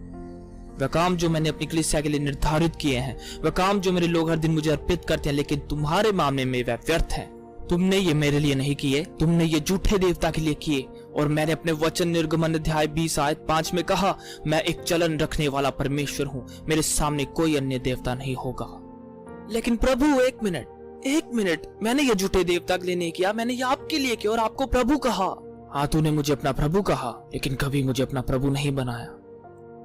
S2: वह काम जो मैंने अपनी कलीसिया के लिए निर्धारित किए हैं, वह काम जो मेरे लोग हर दिन मुझे अर्पित करते हैं, लेकिन तुम्हारे मामले में वह व्यर्थ है। तुमने ये मेरे लिए नहीं किए, तुमने ये झूठे देवता के लिए किए। और मैंने अपने वचन निर्गमन अध्याय 20 आयत 5 में कहा, मैं एक चलन रखने वाला परमेश्वर हूं, मेरे सामने कोई अन्य देवता नहीं होगा। लेकिन प्रभु एक मिनट, मैंने ये झूठे देवता के लिए नहीं किया, मैंने ये आपके लिए किया और आपको प्रभु कहा। हाँ, तूने मुझे अपना प्रभु कहा, लेकिन कभी मुझे अपना प्रभु नहीं बनाया।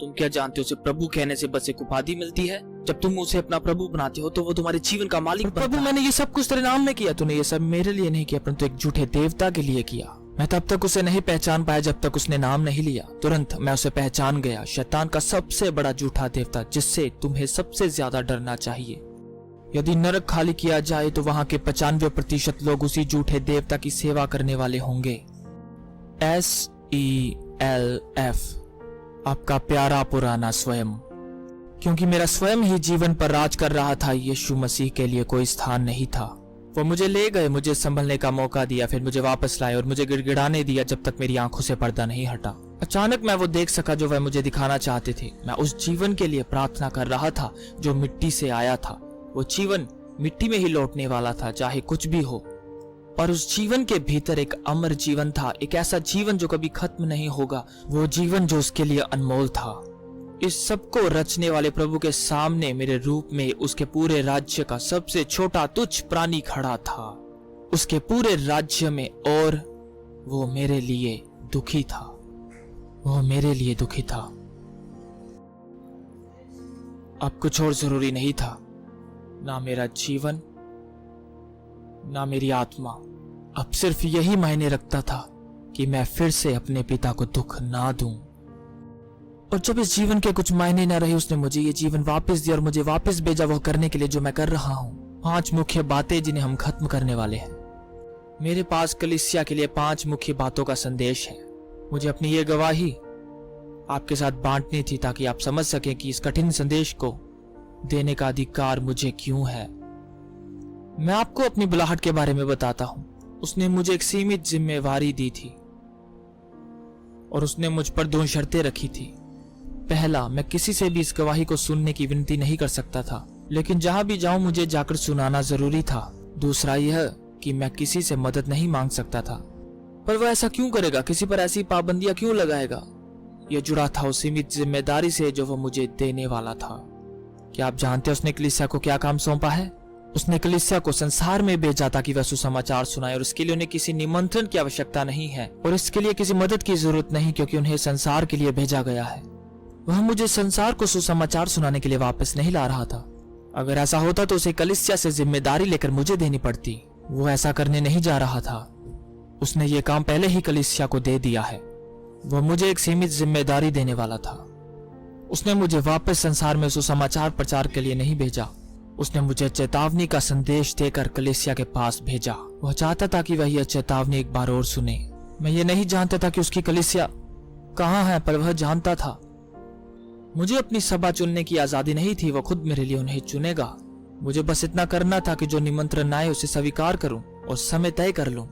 S2: तुम क्या जानते हो, उसे प्रभु कहने से बस एक उपाधि मिलती है। जब तुम उसे अपना प्रभु बनाते हो तो वो तुम्हारे जीवन का मालिक बनता है। प्रभु, मैंने ये सब कुछ तेरे नाम में किया। तूने ये सब मेरे लिए नहीं किया, परंतु एक झूठे देवता के लिए किया। मैं तब तक उसे नहीं पहचान पाया जब तक उसने नाम नहीं लिया। तुरंत मैं उसे पहचान गया, शैतान का सबसे बड़ा झूठा देवता, जिससे तुम्हें सबसे ज्यादा डरना चाहिए। यदि नरक खाली किया जाए तो वहां के 95% लोग उसी झूठे देवता की सेवा करने वाले होंगे। SELF, आपका प्यारा पुराना स्वयं। क्योंकि मेरा स्वयं ही जीवन पर राज कर रहा था, यीशु मसीह के लिए कोई स्थान नहीं था। वो मुझे ले गए, मुझे संभलने का मौका दिया, फिर मुझे वापस लाए और मुझे गिड़गिड़ाने दिया जब तक मेरी आंखों से पर्दा नहीं हटा। अचानक मैं वो देख सका जो वह मुझे दिखाना चाहते थे। मैं उस जीवन के लिए प्रार्थना कर रहा था जो मिट्टी से आया था। वो जीवन मिट्टी में ही लौटने वाला था, चाहे कुछ भी हो। और उस जीवन के भीतर एक अमर जीवन था, एक ऐसा जीवन जो कभी खत्म नहीं होगा, वो जीवन जो उसके लिए अनमोल था। इस सब को रचने वाले प्रभु के सामने मेरे रूप में उसके पूरे राज्य का सबसे छोटा तुच्छ प्राणी खड़ा था, उसके पूरे राज्य में, और वो मेरे लिए दुखी था। वो मेरे लिए दुखी था। अब कुछ और जरूरी नहीं था, ना मेरा जीवन, ना मेरी आत्मा। अब सिर्फ यही मायने रखता था कि मैं फिर से अपने पिता को दुख ना दूं। और जब इस जीवन के कुछ मायने न रहे, उसने मुझे ये जीवन वापस दिया और मुझे वापस भेजा वो करने के लिए जो मैं कर रहा हूं। 5 मुख्य बातें जिन्हें हम खत्म करने वाले हैं। मेरे पास कलीसिया के लिए 5 मुख्य बातों का संदेश है। मुझे अपनी ये गवाही आपके साथ बांटनी थी ताकि आप समझ सकें कि इस कठिन संदेश को देने का अधिकार मुझे क्यों है। मैं आपको अपनी बुलाहट के बारे में बताता हूं। उसने मुझे एक सीमित जिम्मेवारी दी थी और उसने मुझ पर 2 शर्तें रखी थी। पहला, मैं किसी से भी इस गवाही को सुनने की विनती नहीं कर सकता था, लेकिन जहां भी जाऊं मुझे जाकर सुनाना जरूरी था। दूसरा यह कि मैं किसी से मदद नहीं मांग सकता था। पर वह ऐसा क्यों करेगा? किसी पर ऐसी पाबंदियां क्यों लगाएगा? यह जुड़ा था उस सीमित जिम्मेदारी से जो वह मुझे देने वाला था। क्या आप जानते हैं उसने कलीसिया को क्या काम सौंपा है? उसने कलीसिया को संसार में भेजा ताकि वह सुसमाचार सुनाए, और इसके लिए उन्हें किसी निमंत्रण की आवश्यकता नहीं है और इसके लिए किसी मदद की जरूरत नहीं, क्योंकि उन्हें संसार के लिए भेजा गया है। वह मुझे संसार को सुसमाचार सुनाने के लिए वापस नहीं ला रहा था। अगर ऐसा होता तो उसे कलीसिया से जिम्मेदारी लेकर मुझे देनी पड़ती। वो ऐसा करने नहीं जा रहा था। उसने ये काम पहले ही कलीसिया को दे दिया है। वह मुझे एक सीमित जिम्मेदारी देने वाला था। उसने मुझे वापस संसार में सुसमाचार प्रचार के लिए नहीं भेजा। उसने मुझे चेतावनी का संदेश देकर कलीसिया के पास भेजा। वह चाहता था कि वह यह चेतावनी एक बार और सुने। मैं ये नहीं जानता था कि उसकी कलीसिया कहाँ है, पर वह जानता था। मुझे अपनी सभा चुनने की आजादी नहीं थी, वह खुद मेरे लिए उन्हें चुनेगा। मुझे बस इतना करना था कि जो निमंत्रण आए उसे स्वीकार करूं और समय तय कर लूं।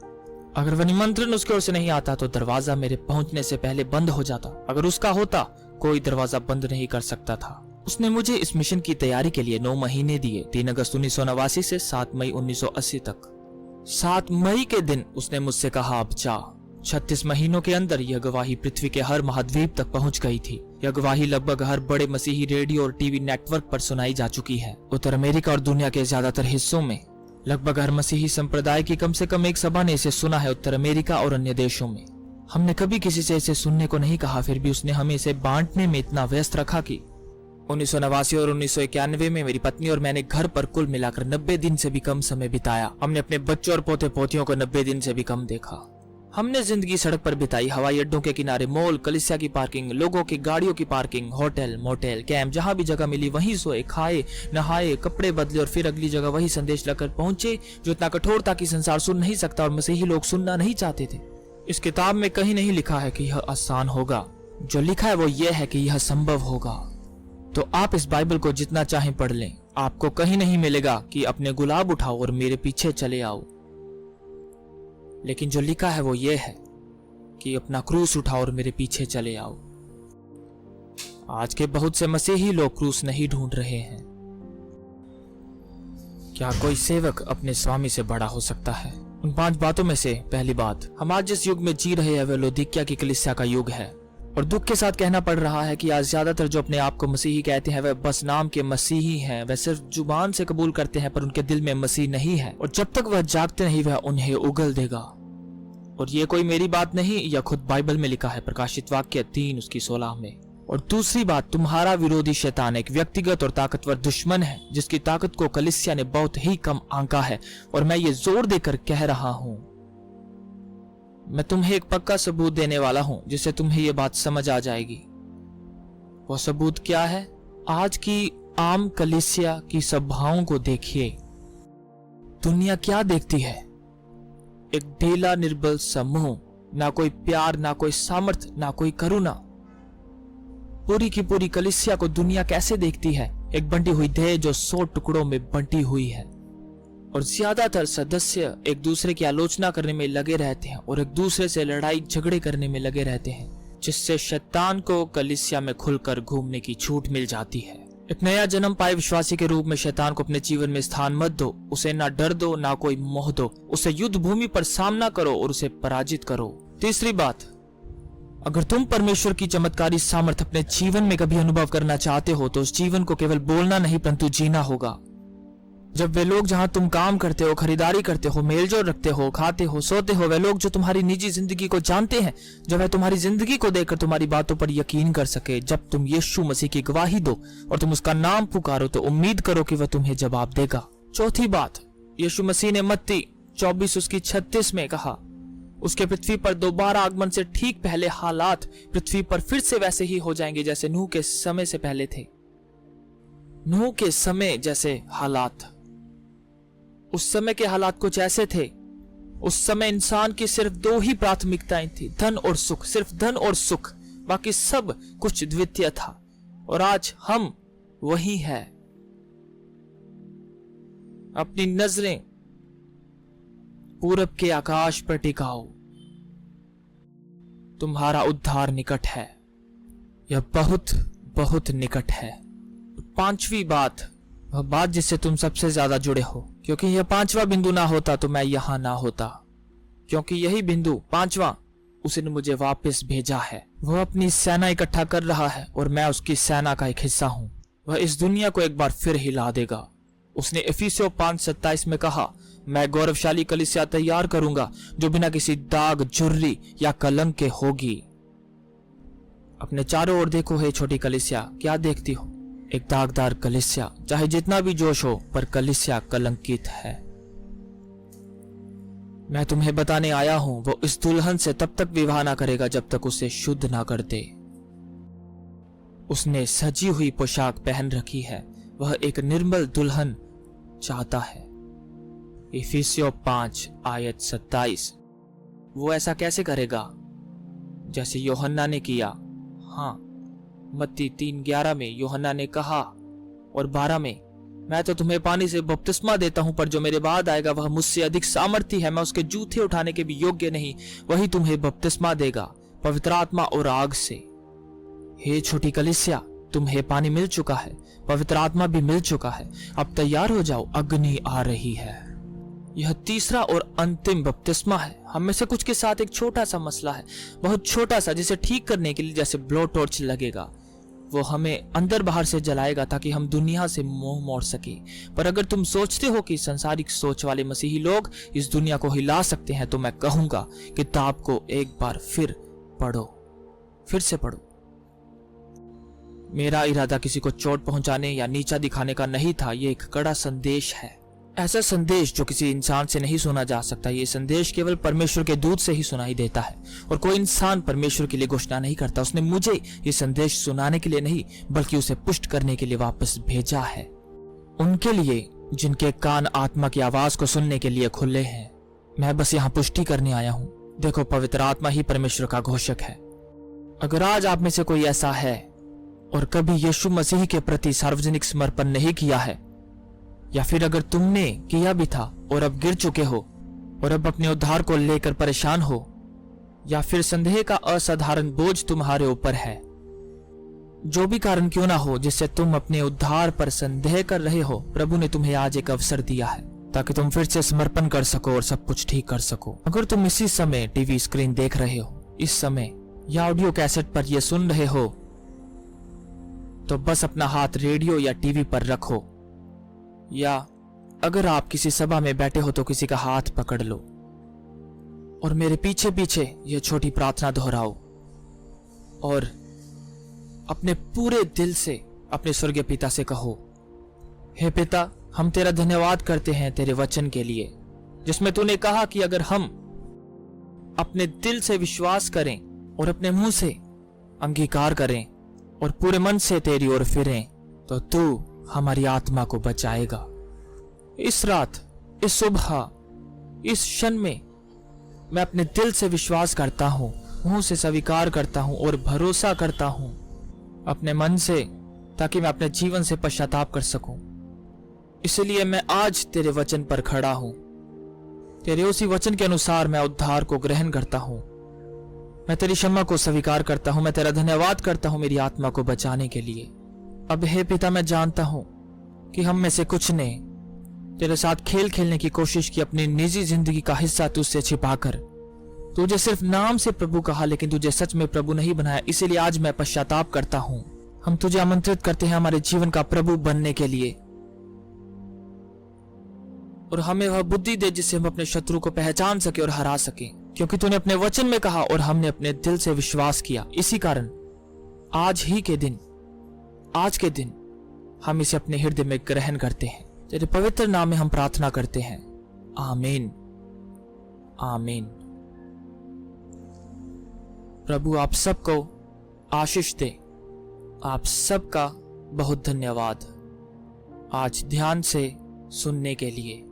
S2: अगर वह निमंत्रण उसकी ओर से नहीं आता तो दरवाजा मेरे पहुंचने से पहले बंद हो जाता। अगर उसका होता, कोई दरवाजा बंद नहीं कर सकता था। उसने मुझे इस मिशन की तैयारी के लिए 9 महीने दिए, 3 अगस्त 1989 से 7 मई 1980 तक। 7 मई के दिन उसने मुझसे कहा, अब जा। 36 महीनों के अंदर यह गवाही पृथ्वी के हर महाद्वीप तक पहुंच गई थी। यह गवाही लगभग हर बड़े मसीही रेडियो और टीवी नेटवर्क पर सुनाई जा चुकी है। उत्तर अमेरिका और दुनिया के ज्यादातर हिस्सों में लगभग हर मसीही संप्रदाय की कम से कम एक सभा ने इसे सुना है, उत्तर अमेरिका और अन्य देशों में। हमने कभी किसी से इसे सुनने को नहीं कहा, फिर भी उसने हमें इसे बांटने में इतना व्यस्त रखा कि 1989 और 1991 में मेरी पत्नी और मैंने घर पर कुल मिलाकर 90 दिन से भी कम समय बिताया। हमने अपने बच्चों और पोते पोतियों को 90 दिन से भी कम देखा। हमने जिंदगी सड़क पर बिताई, हवाई अड्डों के किनारे, मॉल, कलीसिया की पार्किंग, लोगों की गाड़ियों की पार्किंग, होटल, मोटेल, कैंप, जहां भी जगह मिली वहीं सोए, खाए, नहाए, कपड़े बदले और फिर अगली जगह वही संदेश लेकर पहुंचे जो इतना कठोर था कि संसार सुन नहीं सकता और मसीही लोग सुनना नहीं चाहते थे। इस किताब में कहीं नहीं लिखा है कि यह आसान होगा। जो लिखा है वो यह है कि यह संभव होगा। तो आप इस बाइबल को जितना चाहें पढ़ लें, आपको कहीं नहीं मिलेगा कि अपने गुलाब उठाओ और मेरे पीछे चले आओ। लेकिन जो लिखा है वो ये है कि अपना क्रूस उठाओ और मेरे पीछे चले आओ। आज के बहुत से मसीही लोग क्रूस नहीं ढूंढ रहे हैं। क्या कोई सेवक अपने स्वामी से बड़ा हो सकता है? उन 5 बातों में से पहली बात, हम आज जिस युग में जी रहे हैं वह लौदीकिया की कलीसिया का युग है। और दुख के साथ कहना पड़ रहा है कि आज ज्यादातर जो अपने आप को मसीही कहते हैं वह बस नाम के मसीही हैं। वह सिर्फ जुबान से कबूल करते हैं पर उनके दिल में मसीह नहीं है, और जब तक वह जागते नहीं वह उन्हें उगल देगा। और ये कोई मेरी बात नहीं, यह खुद बाइबल में लिखा है, प्रकाशित वाक्य 3 उसकी 16 में। और दूसरी बात, तुम्हारा विरोधी शैतान एक व्यक्तिगत और ताकतवर दुश्मन है जिसकी ताकत को कलीसिया ने बहुत ही कम आंका है। और मैं ये जोर देकर कह रहा हूं, मैं तुम्हें एक पक्का सबूत देने वाला हूं जिससे तुम्हें यह बात समझ आ जाएगी। वो सबूत क्या है? आज की आम कलीसिया की सभाओं को देखिए। दुनिया क्या देखती है? एक ढीला निर्बल समूह, ना कोई प्यार, ना कोई सामर्थ्य, ना कोई करुणा। पूरी की पूरी कलीसिया को दुनिया कैसे देखती है? एक बंटी हुई देह जो 100 टुकड़ों में बंटी हुई है। और ज्यादातर सदस्य एक दूसरे की आलोचना करने में लगे रहते हैं और एक दूसरे से लड़ाई झगड़े करने में लगे रहते हैं, जिससे शैतान को कलीसिया में खुलकर घूमने की छूट मिल जाती है। एक नया जन्म पाए विश्वासी के रूप में शैतान को अपने जीवन में स्थान मत दो। उसे ना डर दो, ना कोई मोह दो। उसे युद्ध भूमि पर सामना करो और उसे पराजित करो। तीसरी बात, अगर तुम परमेश्वर की चमत्कारी सामर्थ अपने जीवन में कभी अनुभव करना चाहते हो तो उस जीवन को केवल बोलना नहीं परंतु जीना होगा। जब वे लोग जहां तुम काम करते हो, खरीदारी करते हो, मेलजोल रखते हो, खाते हो, सोते हो, वे लोग जो तुम्हारी निजी जिंदगी को जानते हैं, जब वे तुम्हारी जिंदगी को देखकर तुम्हारी बातों पर यकीन कर सके, जब तुम यीशु मसीह की गवाही दो और तुम उसका नाम पुकारो तो उम्मीद करो कि वह तुम्हें जवाब देगा। चौथी बात, यीशु मसीह ने मत्ती 24:36 में कहा, उसके पृथ्वी पर दोबारा आगमन से ठीक पहले हालात पृथ्वी पर फिर से वैसे ही हो जाएंगे जैसे नूह के समय से पहले थे। नूह के समय जैसे हालात। उस समय के हालात कुछ ऐसे थे। उस समय इंसान की सिर्फ 2 ही प्राथमिकताएं थी, धन और सुख, सिर्फ धन और सुख, बाकी सब कुछ द्वितीय था। और आज हम वही हैं। अपनी नजरें पूरब के आकाश पर टिकाओ, तुम्हारा उद्धार निकट है, यह बहुत बहुत निकट है। 5वीं बात, वह बात जिससे तुम सबसे ज्यादा जुड़े हो, क्योंकि यह 5वां बिंदु ना होता तो मैं यहां ना होता, क्योंकि यही बिंदु 5वां उसने मुझे वापस भेजा है। वह अपनी सेना इकट्ठा कर रहा है और मैं उसकी सेना का एक हिस्सा हूं। वह इस दुनिया को एक बार फिर हिला देगा। उसने इफिसियों 5:27 में कहा, मैं गौरवशाली कलीसिया तैयार करूंगा जो बिना किसी दाग, झुर्री या कलंक के होगी। अपने चारों ओर देखो हे छोटी कलीसिया, क्या देखती हो? एक दागदार कलीसिया। चाहे जितना भी जोश हो, पर कलीसिया कलंकित है। मैं तुम्हें बताने आया हूं, वो इस दुल्हन से तब तक विवाह ना करेगा जब तक उसे शुद्ध ना कर दे। उसने सजी हुई पोशाक पहन रखी है। वह एक निर्मल दुल्हन चाहता है। इफिसियों 5:27। वो ऐसा कैसे करेगा? जैसे यूहन्ना ने किया। हाँ, मत्ती 3:11 में यूहन्ना ने कहा और 12 में, मैं तो तुम्हें पानी से बपतिस्मा देता हूं, पर जो मेरे बाद आएगा वह मुझसे अधिक सामर्थी है, मैं उसके जूते उठाने के भी योग्य नहीं। वही तुम्हें बपतिस्मा देगा पवित्र आत्मा और आग से। हे छोटी कलीसिया, तुम्हें पानी मिल चुका है, पवित्र आत्मा भी मिल चुका है। अब तैयार हो जाओ, अग्नि आ रही है। यह तीसरा और अंतिम बपतिस्मा है। हम में से कुछ के साथ एक छोटा सा मसला है, बहुत छोटा सा, जिसे ठीक करने के लिए जैसे ब्लो टॉर्च लगेगा। वो हमें अंदर बाहर से जलाएगा ताकि हम दुनिया से मुंह मोड़ सके। पर अगर तुम सोचते हो कि संसारिक सोच वाले मसीही लोग इस दुनिया को हिला सकते हैं, तो मैं कहूंगा किताब को एक बार फिर पढ़ो, फिर से पढ़ो। मेरा इरादा किसी को चोट पहुंचाने या नीचा दिखाने का नहीं था। ये एक कड़ा संदेश है, ऐसा संदेश जो किसी इंसान से नहीं सुना जा सकता। ये संदेश केवल परमेश्वर के दूत से ही सुनाई देता है और कोई इंसान परमेश्वर के लिए घोषणा नहीं करता। उसने मुझे ये संदेश सुनाने के लिए नहीं, बल्कि उसे पुष्ट करने के लिए वापस भेजा है। उनके लिए जिनके कान आत्मा की आवाज को सुनने के लिए खुले हैं। मैं बस यहाँ पुष्टि करने आया हूँ। देखो, पवित्र आत्मा ही परमेश्वर का घोषक है। अगर आज आप में से कोई ऐसा है और कभी यीशु मसीह के प्रति सार्वजनिक समर्पण नहीं किया है, या फिर अगर तुमने किया भी था और अब गिर चुके हो और अब अपने उद्धार को लेकर परेशान हो, या फिर संदेह का असाधारण बोझ तुम्हारे ऊपर है, जो भी कारण क्यों ना हो जिससे तुम अपने उद्धार पर संदेह कर रहे हो, प्रभु ने तुम्हें आज एक अवसर दिया है ताकि तुम फिर से समर्पण कर सको और सब कुछ ठीक कर सको। अगर तुम इसी समय टीवी स्क्रीन देख रहे हो, इस समय या ऑडियो कैसेट पर यह सुन रहे हो, तो बस अपना हाथ रेडियो या टीवी पर रखो, या अगर आप किसी सभा में बैठे हो तो किसी का हाथ पकड़ लो और मेरे पीछे पीछे यह छोटी प्रार्थना दोहराओ और अपने पूरे दिल से अपने स्वर्गीय पिता से कहो, हे पिता, हम तेरा धन्यवाद करते हैं तेरे वचन के लिए, जिसमें तूने कहा कि अगर हम अपने दिल से विश्वास करें और अपने मुंह से अंगीकार करें और पूरे मन से तेरी ओर फिरें, तो तू हमारी आत्मा को बचाएगा। इस रात, इस सुबह, इस क्षण में मैं अपने दिल से विश्वास करता हूं, मुंह से स्वीकार करता हूं और भरोसा करता हूं अपने मन से, ताकि मैं अपने जीवन से पश्चाताप कर सकूं। इसलिए मैं आज तेरे वचन पर खड़ा हूं। तेरे उसी वचन के अनुसार मैं उद्धार को ग्रहण करता हूं। मैं तेरी क्षमा को स्वीकार करता हूं। मैं तेरा धन्यवाद करता हूं मेरी आत्मा को बचाने के लिए। अब हे पिता, मैं जानता हूं कि हम में से कुछ ने तेरे साथ खेल खेलने की कोशिश की, अपनी निजी जिंदगी का हिस्सा तुझसे छिपाकर। तुझे सिर्फ नाम से प्रभु कहा, लेकिन तुझे सच में प्रभु नहीं बनाया। इसीलिए आज मैं पश्चाताप करता हूं। हम तुझे आमंत्रित करते हैं हमारे जीवन का प्रभु बनने के लिए, और हमें वह बुद्धि दे जिससे हम अपने शत्रु को पहचान सके और हरा सके, क्योंकि तूने अपने वचन में कहा और हमने अपने दिल से विश्वास किया। इसी कारण आज के दिन हम इसे अपने हृदय में ग्रहण करते हैं। तेरे पवित्र नाम में हम प्रार्थना करते हैं, आमीन, आमीन। प्रभु आप सबको आशीष दे। आप सबका बहुत धन्यवाद आज ध्यान से सुनने के लिए।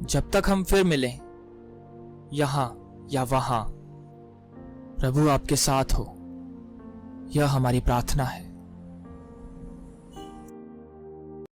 S2: जब तक हम फिर मिलें, यहां या वहां, प्रभु आपके साथ हो, यह हमारी प्रार्थना है।